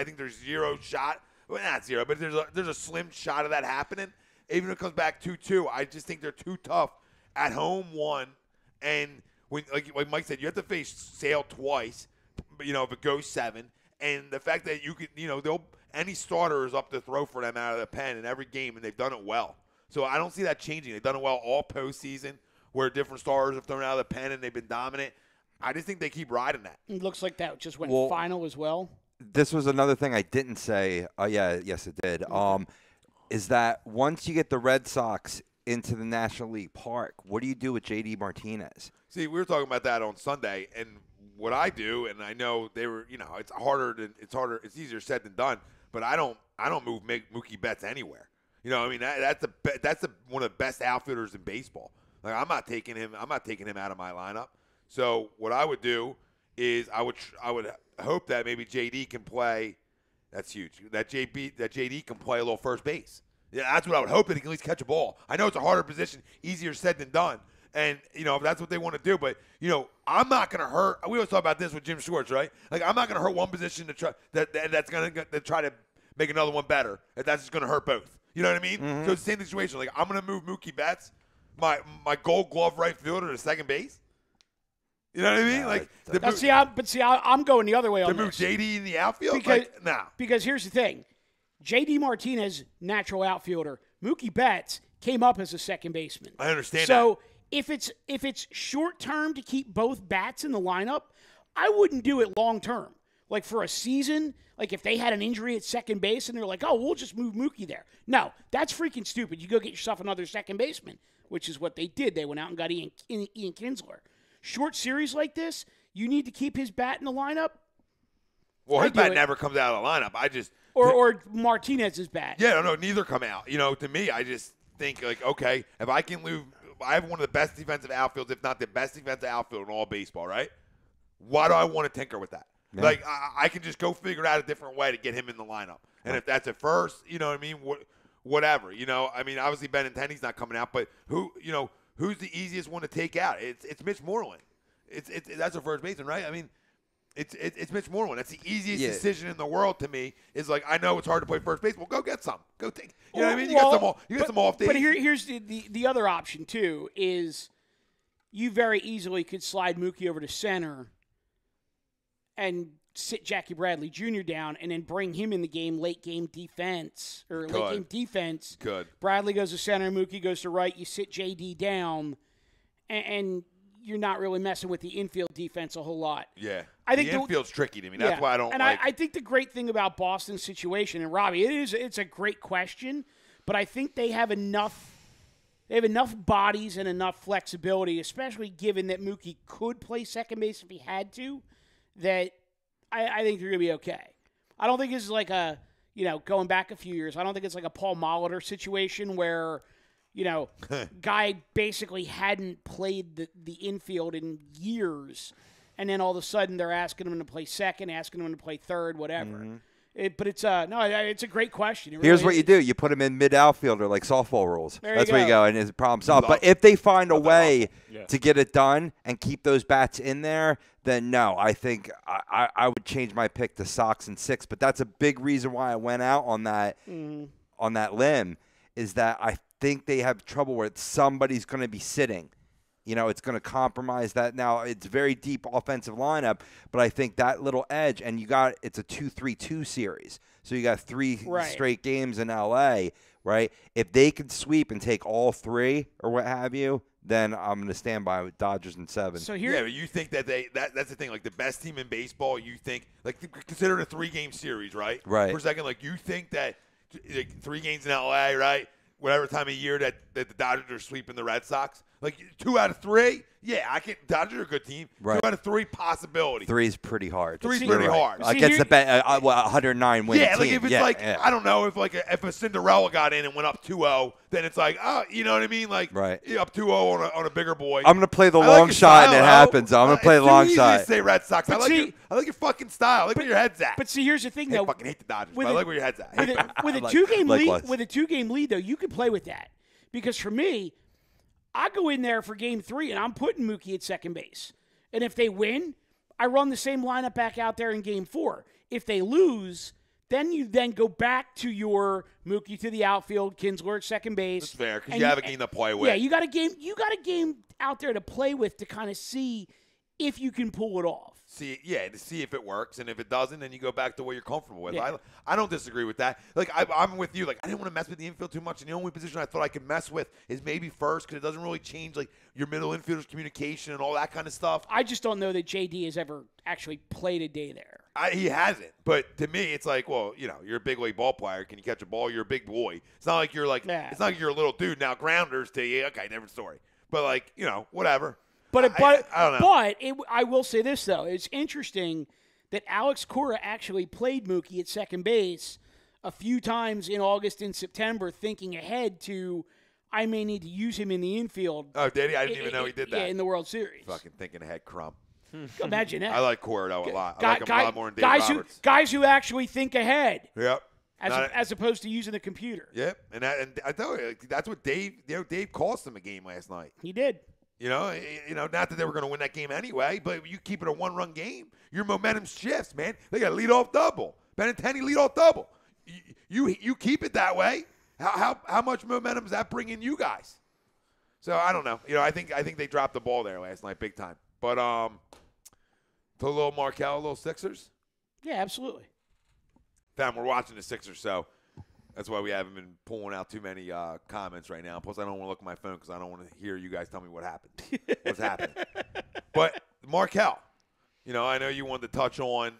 think there's zero shot. Well, not zero, but there's a slim shot of that happening. Even if it comes back 2-2, I just think they're too tough at home, 1. And when, like Mike said, you have to face Sale twice, if it goes 7. And the fact that you could, any starter is up to throw for them out of the pen in every game, and they've done it well. So I don't see that changing. They've done it well all postseason, where different starters have thrown out of the pen and they've been dominant. I just think they keep riding that. It looks like that just went final as well. This was another thing I didn't say. Yes, it did. Is that once you get the Red Sox into the National League Park, what do you do with J.D. Martinez? See, we were talking about that on Sunday, and what I do, and I know they were, it's easier said than done, but I don't move Mookie Betts anywhere. That's one of the best outfielders in baseball. Like I'm not taking him out of my lineup. So what I would do is I would hope that maybe JD can play. That's huge. That JD can play a little first base. Yeah, that's what I would hope, that he can at least catch a ball. I know it's a harder position, easier said than done. And, if that's what they want to do. But, I'm not going to hurt. We always talk about this with Jim Schwartz, right? Like, I'm not going to hurt one position to try that's going to try to make another one better. That's just going to hurt both. You know what I mean? Mm-hmm. So it's the same situation. Like, I'm going to move Mookie Betts, my Gold Glove right fielder, to second base. You know what I mean? I'm going the other way on this. To move JD in the outfield? Because here's the thing. JD Martinez, natural outfielder. Mookie Betts came up as a second baseman. I understand that. So if it's short term to keep both bats in the lineup, I wouldn't do it long term. like for a season, like if they had an injury at second base and they're like, oh, we'll just move Mookie there. No, that's freaking stupid. You go get yourself another second baseman, which is what they did. They went out and got Ian Kinsler. Short series like this, you need to keep his bat in the lineup. Well, his bat never comes out of the lineup. I just or Martinez's bat. Yeah, no, neither come out. You know, to me, I just think like, okay, if I can move, I have one of the best defensive outfields, if not the best defensive outfield in all baseball, right? Why do I want to tinker with that? Yeah. Like, I can just go figure out a different way to get him in the lineup. And if that's at first, you know what I mean? Whatever. You know, I mean, obviously Benintendi's not coming out, but who's the easiest one to take out? It's Mitch Moreland. That's a first baseman, right? I mean, it's Mitch Moreland. That's the easiest decision in the world to me. Is like, I know it's hard to play first base. Well, go get some. Go take. You know what I mean? You get some off days. But here's the other option too is you very easily could slide Mookie over to center and sit Jackie Bradley Jr. down and then bring him in the game, late game defense. Good. Bradley goes to center, Mookie goes to right. You sit JD down, and you're not really messing with the infield defense a whole lot. Yeah. I think the infield's tricky to me. That's why I don't like. I think the great thing about Boston's situation, and Robbie, it's a great question, but I think they have enough bodies and enough flexibility, especially given that Mookie could play second base if he had to, that I think they're going to be okay. I don't think this is like a, going back a few years, I don't think it's like a Paul Molitor situation where, guy basically hadn't played the infield in years, and then all of a sudden they're asking him to play second, asking him to play third, whatever. Mm-hmm. But it's a great question. Here's what you do. You put him in mid-outfielder like softball rules. That's where you go, and his problem solved. But if they find a way to get it done and keep those bats in there, then no, I think I would change my pick to Sox and 6. But that's a big reason why I went out on that limb, is that I think they have trouble where somebody's going to be sitting. It's going to compromise that. Now, it's a very deep offensive lineup, but I think that little edge, and it's a 2-3-2 series. So you got 3 straight games in L.A., right? If they can sweep and take all 3 or what have you, then I'm going to stand by with Dodgers in 7. So but you think that that's the thing, like the best team in baseball, you think, like consider it a 3-game series, right? Right. For a second, like you think that like, 3 games in L.A., right? Whatever time of year that the Dodgers are sweeping the Red Sox. Like 2 out of 3, Dodgers are a good team. Right. 2 out of 3 possibility. 3 is pretty hard. 3 is pretty hard. Against the 109 win team. Like if it's I don't know if a Cinderella got in and went up 2-0, then it's like, oh, you know what I mean? Like up 2-0 on a bigger boy. I'm gonna play the long shot and it happens. I'm gonna play the long shot. Say Red Sox. I like your fucking style. I like where your head's at. But see, here's the thing though. I fucking hate the Dodgers. But I like where your head's at. With a 2-game lead though, you can play with that. Because for me, I go in there for game 3, and I'm putting Mookie at second base. And if they win, I run the same lineup back out there in game 4. If they lose, then you go back to your Mookie to the outfield, Kinsler at second base. That's fair, because you have a game to play with. Yeah, you got a game out there to play with to kind of see if you can pull it off. To see if it works, and if it doesn't, then you go back to what you're comfortable with. Yeah. I don't disagree with that. Like I'm with you. Like I didn't want to mess with the infield too much, and the only position I thought I could mess with is maybe first, because it doesn't really change like your middle infielder's communication and all that kind of stuff. I just don't know that JD has ever actually played a day there. He hasn't, but to me, it's like, well, you're a big league ball player. Can you catch a ball? You're a big boy. It's not like you're like it's not like you're a little dude. Now grounders to you, okay, different story. But like whatever. I don't know. But I will say this, though. It's interesting that Alex Cora actually played Mookie at second base a few times in August and September, thinking ahead to, I may need to use him in the infield. Oh, did he? I didn't even know he did that. Yeah, in the World Series. Fucking thinking ahead, crump. Imagine that. I like Cora, though, a lot. I like him a lot more than Dave Roberts. Guys who actually think ahead. Yep. As opposed to using the computer. Yep. And I tell you, that's what Dave cost him a game last night. He did. Not that they were going to win that game anyway, but you keep it a 1-run game, your momentum shifts, man. They got a leadoff double. Benintendi leadoff double. You keep it that way. How much momentum is that bringing you guys? So I don't know. I think they dropped the ball there last night, big time. But to a little Markelle, a little Sixers. Yeah, absolutely. Fam, we're watching the Sixers, so. That's why we haven't been pulling out too many comments right now. Plus, I don't want to look at my phone because I don't want to hear you guys tell me what happened. What's happening? But Markelle, I know you wanted to touch on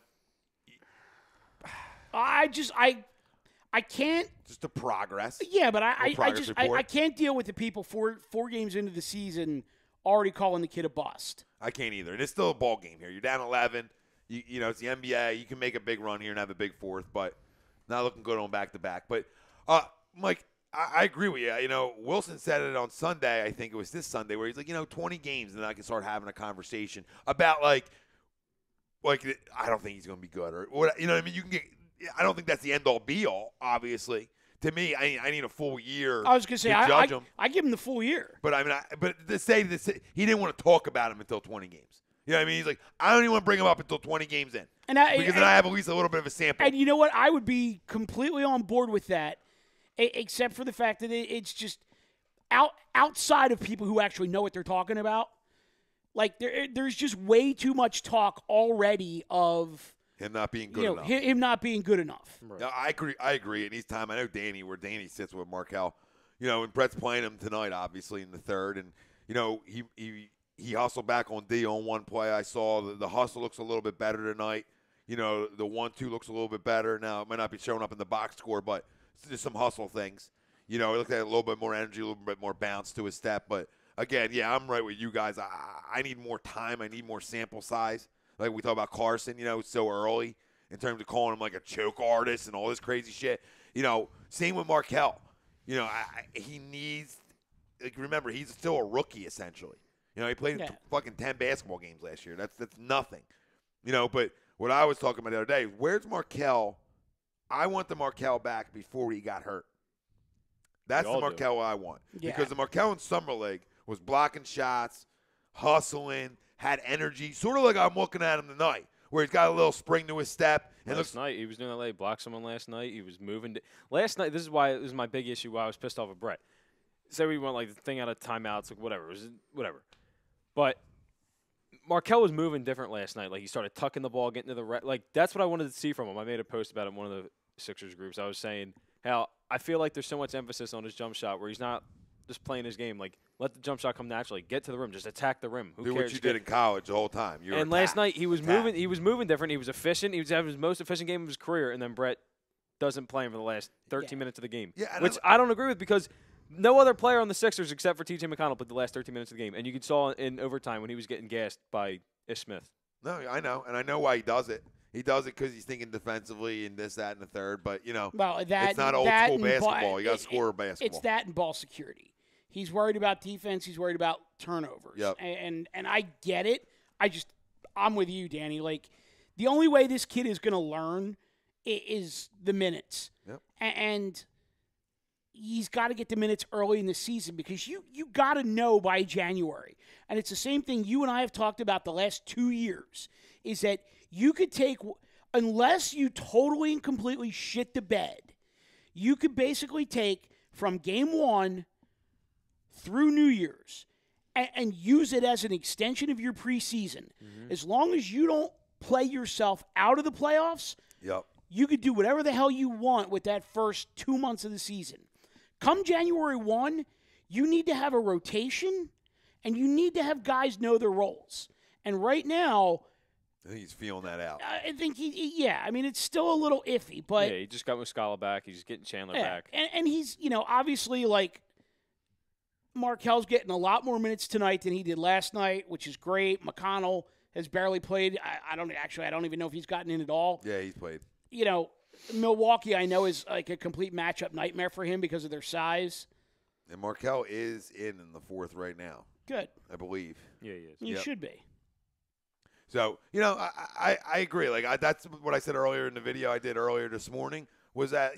I can't. Just the progress. Yeah, but I report. can't deal with the people four games into the season already calling the kid a bust. I can't either. And it's still a ball game here. You're down 11. You know, it's the NBA. You can make a big run here and have a big fourth, but not looking good on back-to-back. But, Mike, I agree with you. You know, Wilson said it on Sunday, I think it was this Sunday, where he's like, 20 games, and then I can start having a conversation about, like I don't think he's going to be good. Or what, you know what I mean? I don't think that's the end-all, be-all, obviously. To me, I need a full year. I was going to say, I give him the full year. But, but to say this, he didn't want to talk about him until 20 games. You know what I mean? He's like, I don't even want to bring him up until 20 games in. Because then I have at least a little bit of a sample. And you know what? I would be completely on board with that, except for the fact that it's just outside of people who actually know what they're talking about. Like, there's just way too much talk already of him not being good enough. Him not being good enough. Right. No, I agree. And each time, I know where Danny sits with Markelle. And Brett's playing him tonight, obviously, in the third. And, he hustled back on D on one play. I saw the hustle looks a little bit better tonight. The 1-2 looks a little bit better. Now, it might not be showing up in the box score, but just some hustle things. He looked at a little bit more energy, a little bit more bounce to his step. But, again, yeah, I'm right with you guys. I need more time. I need more sample size. Like we talk about Carson, so early in terms of calling him like a choke artist and all this crazy shit. Same with Markelle. He needs – remember, he's still a rookie essentially. He played in fucking 10 basketball games last year. That's nothing. But what I was talking about the other day, where's Markelle? I want the Markelle back before he got hurt. That's the Markelle I want. Yeah. Because the Markelle in Summer League was blocking shots, hustling, had energy, sort of like I'm looking at him tonight, where he's got a little spring to his step. And last night, he was doing that. He blocked someone last night. He was moving. Last night, this is my big issue why I was pissed off at Brett. Say we want like the thing out of timeouts, like whatever. But Markelle was moving different last night. Like he started tucking the ball, getting to the like that's what I wanted to see from him. I made a post about it in one of the Sixers groups. I was saying how I feel like there's so much emphasis on his jump shot where he's not just playing his game. Like let the jump shot come naturally. Get to the rim. Just attack the rim. Who cares? Do what you did in college the whole time. Last night he was moving. He was moving different. He was efficient. He was having his most efficient game of his career. And then Brett doesn't play him for the last 13 minutes of the game, which I don't agree with because no other player on the Sixers except for T.J. McConnell played the last 13 minutes of the game. And you saw in overtime when he was getting gassed by Ish Smith. No, I know. And I know why he does it. He does it because he's thinking defensively and this, that, and the third. But, it's not old school basketball. You got to score basketball. It's that and ball security. He's worried about defense. He's worried about turnovers. Yep. And I get it. I'm with you, Danny. Like, the only way this kid is going to learn is the minutes. Yep. And he's got to get the minutes early in the season because you got to know by January. And it's the same thing you and I have talked about the last 2 years, is that you could take, unless you totally and completely shit the bed, you could basically take from game one through New Year's and use it as an extension of your preseason. Mm-hmm. As long as you don't play yourself out of the playoffs, you could do whatever the hell you want with that first 2 months of the season. Come January 1, you need to have a rotation, and you need to have guys know their roles. And right now, I think he's feeling that out. I think it's still a little iffy, but he just got Muscala back. He's getting Chandler back, and he's obviously like Markelle's getting a lot more minutes tonight than he did last night, which is great. McConnell has barely played. I don't even know if he's gotten in at all. Yeah, he's played. Milwaukee, I know, is like a complete matchup nightmare for him because of their size. And Markelle is in the fourth right now. Good. I believe. Yeah, he is. He should be. So, I agree. Like, that's what I said earlier in the video I did earlier this morning was that,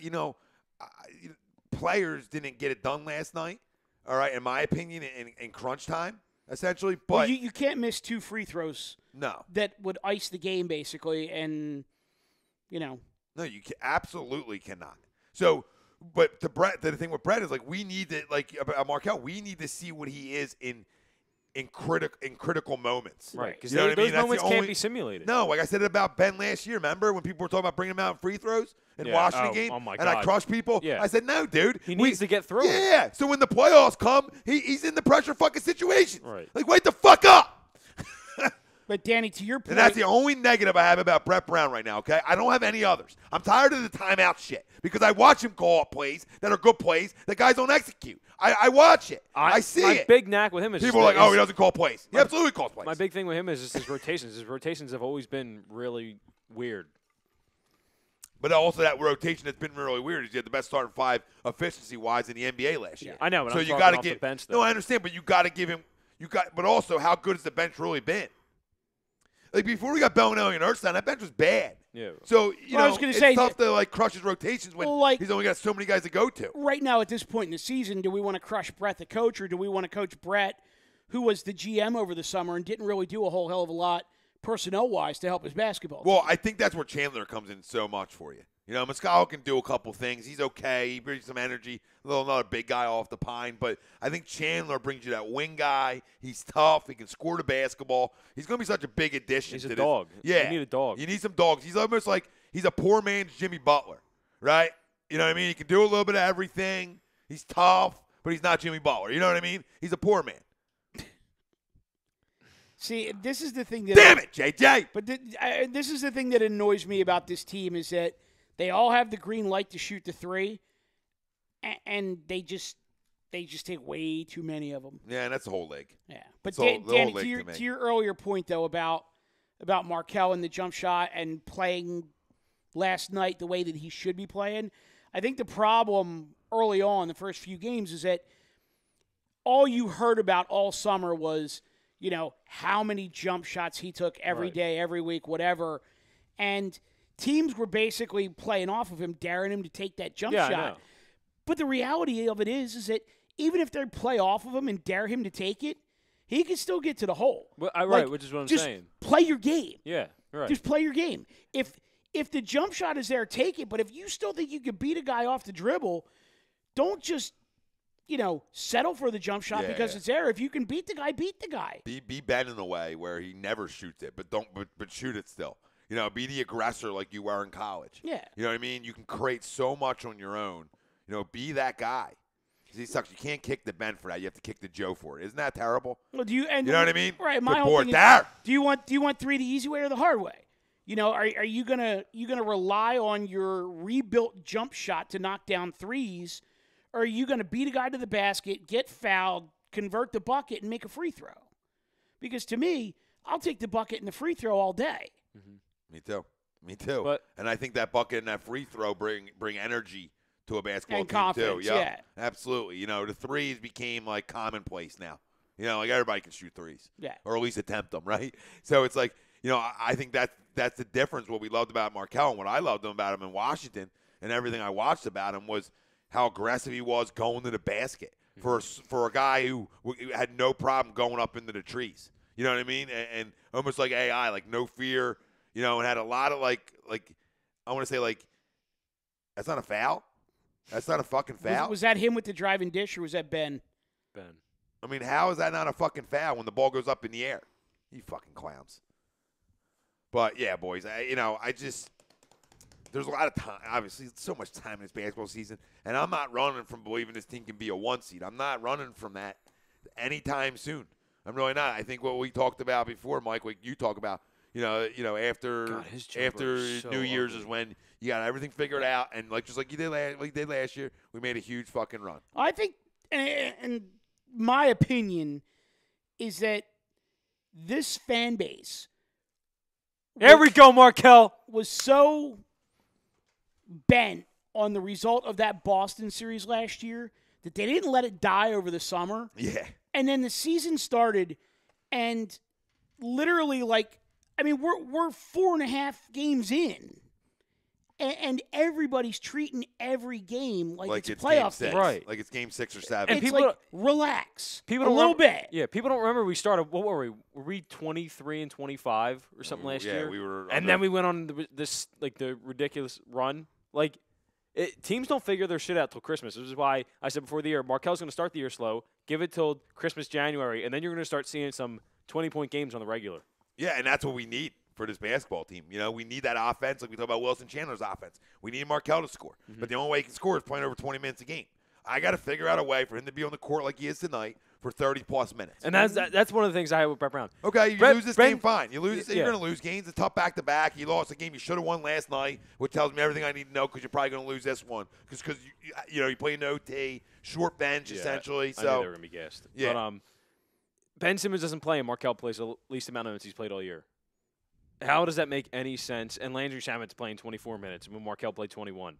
players didn't get it done last night, all right, in my opinion, in crunch time, essentially. But well, you can't miss 2 free throws. No. That would ice the game, basically, and, No, you absolutely cannot. So, but the thing with Brett is, like, we need to, like, Markelle, we need to see what he is in critical moments. Right, because those moments can't be simulated. No, like I said about Ben last year. Remember when people were talking about bringing him out in free throws in Washington game? Oh my and God. I crushed people? Yeah. I said, no, dude. He needs to get through it. Yeah. So when the playoffs come, he's in the pressure fucking situation. Right. Like, wake the fuck up. But, Danny, to your point. And that's the only negative I have about Brett Brown right now, okay? I don't have any others. I'm tired of the timeout shit because I watch him call up plays that are good plays that guys don't execute. I watch it. I see my it. big knack with him is People are like, oh, he doesn't call plays. He absolutely calls plays. My big thing with him is just his rotations. His rotations have always been really weird. But also that rotation that's been really weird is he had the best starting five efficiency-wise in the NBA last year. I know, but so I'm you talking got to off give. the bench, No, I understand, but you got to give him. But also, how good has the bench really been? Like before we got Bellinelli and Erskine, that bench was bad. Yeah. So I was gonna say, tough to like crush his rotations when he's only got so many guys to go to. Right now, at this point in the season, do we want to crush Brett, the coach, or do we want to coach Brett, who was the GM over the summer and didn't really do a whole hell of a lot personnel-wise to help his basketball team? Well, I think that's where Chandler comes in so much for you. You know, Moscato can do a couple things. He's okay. He brings some energy. Another big guy off the pine. But I think Chandler brings you that wing guy. He's tough. He can score the basketball. He's going to be such a big addition. He's to a this. dog. Yeah. You need a dog. You need some dogs. He's almost like he's a poor man's Jimmy Butler, right? You know what I mean? He can do a little bit of everything. He's tough, but he's not Jimmy Butler. You know what I mean? He's a poor man. See, this is the thing that – Damn it, JJ! But this is the thing that annoys me about this team is that they all have the green light to shoot the three, and they just take way too many of them. Yeah, and that's the whole league. Yeah, but Danny, to your earlier point though about Markelle and the jump shot and playing last night the way that he should be playing, I think the problem early on the first few games is that all you heard about all summer was how many jump shots he took every day, every week, whatever, and teams were basically playing off of him, daring him to take that jump shot. I know. But the reality of it is that even if they play off of him and dare him to take it, he can still get to the hole. Well, right, which is what I'm saying. Play your game. Yeah, right. Just play your game. If the jump shot is there, take it. But if you still think you can beat a guy off the dribble, don't just settle for the jump shot because it's there. If you can beat the guy, beat the guy. Be Ben in a way where he never shoots it, but shoot it still. Be the aggressor like you were in college. Yeah. You know what I mean? You can create so much on your own. Be that guy. He sucks. You can't kick the Ben for that. You have to kick the Joe for it. Isn't that terrible? Well, you know what I mean? Right. My Good whole board thing there. is, do you want three the easy way or the hard way? Are you gonna rely on your rebuilt jump shot to knock down threes, or are you gonna beat a guy to the basket, get fouled, convert the bucket, and make a free throw? Because to me, I'll take the bucket and the free throw all day. Mm-hmm. Me too. But, and I think that bucket and that free throw bring energy to a basketball and team confidence, too. yeah, absolutely. The threes became like commonplace now. Like everybody can shoot threes, or at least attempt them, right? So it's like I think that's the difference. What we loved about Markelle and what I loved about him in Washington and everything I watched about him was how aggressive he was going to the basket for a guy who had no problem going up into the trees. You know what I mean? And almost like AI, like no fear. And had a lot of like I want to say like that's not a foul. That's not a fucking foul. Was that him with the driving dish, or was that Ben? Ben. I mean, how is that not a fucking foul when the ball goes up in the air? You fucking clowns. But yeah, boys, I just there's a lot of time. Obviously, so much time in this basketball season, and I'm not running from believing this team can be a 1 seed. I'm not running from that anytime soon. I'm really not. I think what we talked about before, Mike, what you talk about. After so New Year's ugly. is when you got everything figured out, and just like you did last year, we made a huge fucking run. I think, and my opinion is that this fan base, There we go, Markelle. was so bent on the result of that Boston series last year that they didn't let it die over the summer. Yeah. And then the season started, and literally, we're 4.5 games in, and everybody's treating every game like it's playoff game 6. game. Right. Like it's game 6 or 7. And It's people like, relax People a don't little remember, bit. Yeah, people don't remember we started. What were we? Were we 23 and 25 or something last yeah, year? we were. And then we went on the ridiculous run. Teams don't figure their shit out till Christmas. This is why I said before the year, Markelle's going to start the year slow. Give it till Christmas, January, and then you're going to start seeing some 20-point games on the regular. Yeah, and that's what we need for this basketball team. We need that offense. Like we talk about Wilson Chandler's offense. We need Markelle to score. But the only way he can score is playing over 20 minutes a game. I got to figure out a way for him to be on the court like he is tonight for 30-plus minutes. And that's one of the things I have with Brett Brown. Okay, you lose this game, fine. You lose. Yeah. You're going to lose games. It's a tough back-to-back. You lost a game you should have won last night, which tells me everything I need to know because you're probably going to lose this one because you play an OT, short bench essentially. I So knew they were going to be gassed. Yeah. But Ben Simmons doesn't play, and Markelle plays the least amount of minutes he's played all year. How does that make any sense? And Landry Shamit's playing 24 minutes when Markelle played 21.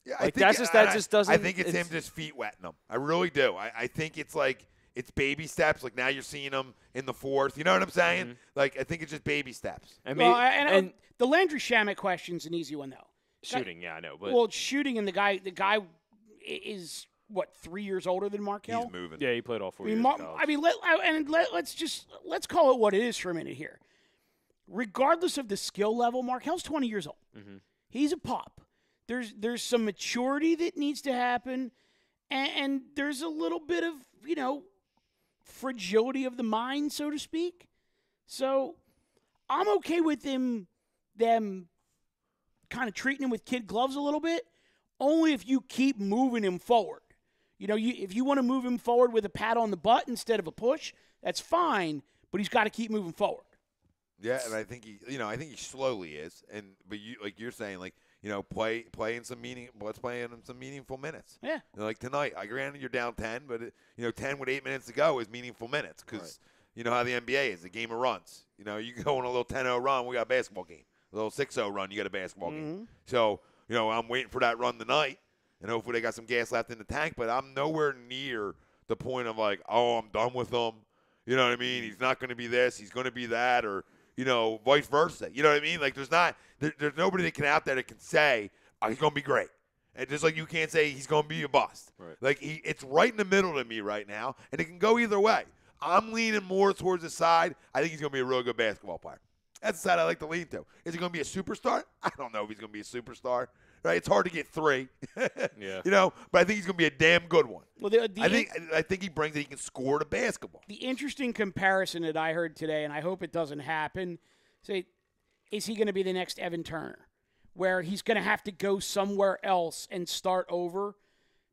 Yeah, Like, that just doesn't. I think it's him just feet wetting them. I really do. I think it's like it's baby steps. Like now you're seeing them in the fourth. You know what I'm saying? Mm-hmm. Like I think it's just baby steps. And the Landry Shamet question's an easy one though. Shooting, yeah, I know. But well, shooting, and the guy is what, 3 years older than Markelle? He's moving. yeah, he played all 4 years. of college. Let's call it what it is for a minute here. Regardless of the skill level, Markelle's 20 years old. Mm-hmm. He's a pop. There's some maturity that needs to happen, and there's a little bit of fragility of the mind, so to speak. So I'm okay with them kind of treating him with kid gloves a little bit, only if you keep moving him forward. If you want to move him forward with a pat on the butt instead of a push, that's fine, but he's got to keep moving forward. Yeah, and I think he slowly is, but you're saying play in some let's play in some meaningful minutes. Yeah. Like tonight, I granted you're down 10, but 10 with 8 minutes to go is meaningful minutes because you know how the NBA is, a game of runs. You go on a little 10-0 run, we got a basketball game. A little 6-0 run, you got a basketball game. So I'm waiting for that run tonight, and hopefully they got some gas left in the tank. But I'm nowhere near the point of I'm done with him. You know what I mean? He's not going to be this, he's going to be that, or vice versa. You know what I mean? Like there's nobody that can out there that can say he's going to be great. And just like you can't say he's going to be a bust. Right. Like it's right in the middle to me right now, and it can go either way. I'm leaning more towards the side. I think he's going to be a really good basketball player. That's the side I like to lean to. Is he going to be a superstar? I don't know if he's going to be a superstar. Right? It's hard to get 3. Yeah. But I think he's going to be a damn good one. Well, I think he brings that he can score the basketball. The interesting comparison that I heard today, and I hope it doesn't happen, is he going to be the next Evan Turner, where he's going to have to go somewhere else and start over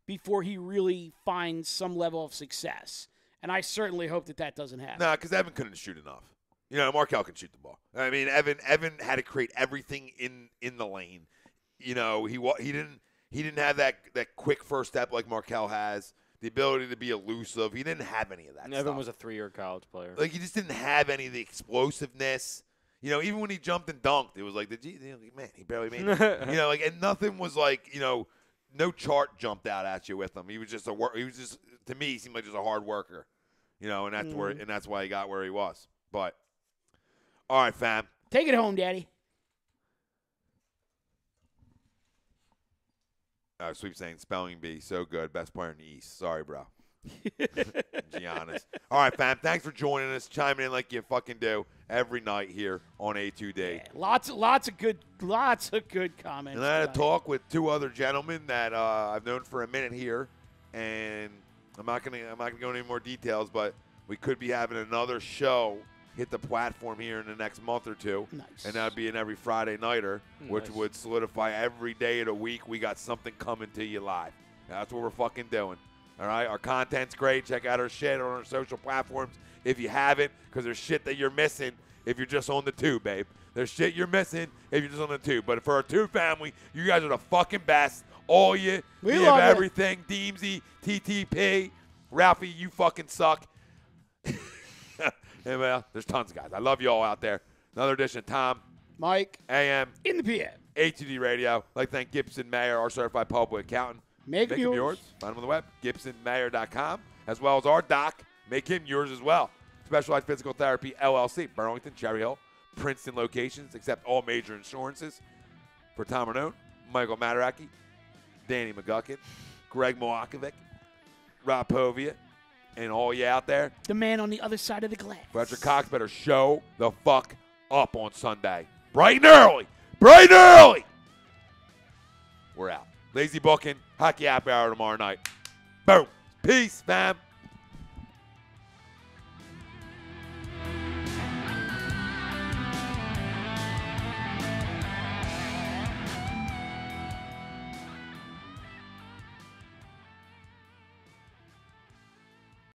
before he really finds some level of success? And I certainly hope that doesn't happen. No, because Evan couldn't shoot enough. Markelle can shoot the ball. I mean, Evan had to create everything in the lane. He didn't have that quick first step like Markelle has. The ability to be elusive. He didn't have any of that. Evan was a 3-year college player. Like he just didn't have any of the explosiveness. Even when he jumped and dunked, it was like man, he barely made it. And nothing was no chart jumped out at you with him. He was just to me, he seemed like just a hard worker. And that's why he got where he was. But all right, fam. Take it home, Daddy. Sweep saying spelling bee, so good. Best player in the East. Sorry, bro. Giannis. All right, fam. Thanks for joining us, chiming in like you fucking do every night here on A2D. Yeah, lots of good comments. And I had a talk with 2 other gentlemen that I've known for a minute here, and I'm not gonna go into any more details, but we could be having another show hit the platform here in the next month or 2. Nice. And that'd be an every Friday nighter, which would solidify every day of the week we got something coming to you live. That's what we're fucking doing. All right, our content's great. Check out our shit on our social platforms if you haven't, because there's shit that you're missing if you're just on the tube, babe. There's shit you're missing if you're just on the tube. But for our tube family, you guys are the fucking best. All you. We love have everything. Deemsy, TTP, Ralphie, you fucking suck. And well, there's tons of guys. I love you all out there. Another edition of Tom, Mike, AM, in the PM. A2D Radio. I'd like to thank Gibson Mayer, our certified public accountant. Make him yours. Find him on the web, GibsonMayer.com, as well as our doc. Make him yours as well. Specialized Physical Therapy, LLC, Burlington, Cherry Hill, Princeton locations, accept all major insurances. For Tom Arnone, Michael Mataraki, Danny McGuckin, Greg Moakovic, Rob Povia, and all you out there. The man on the other side of the glass. Fletcher Cox better show the fuck up on Sunday. Bright and early. Bright and early. We're out. Lazy booking. Hockey happy hour tomorrow night. Boom. Peace, fam.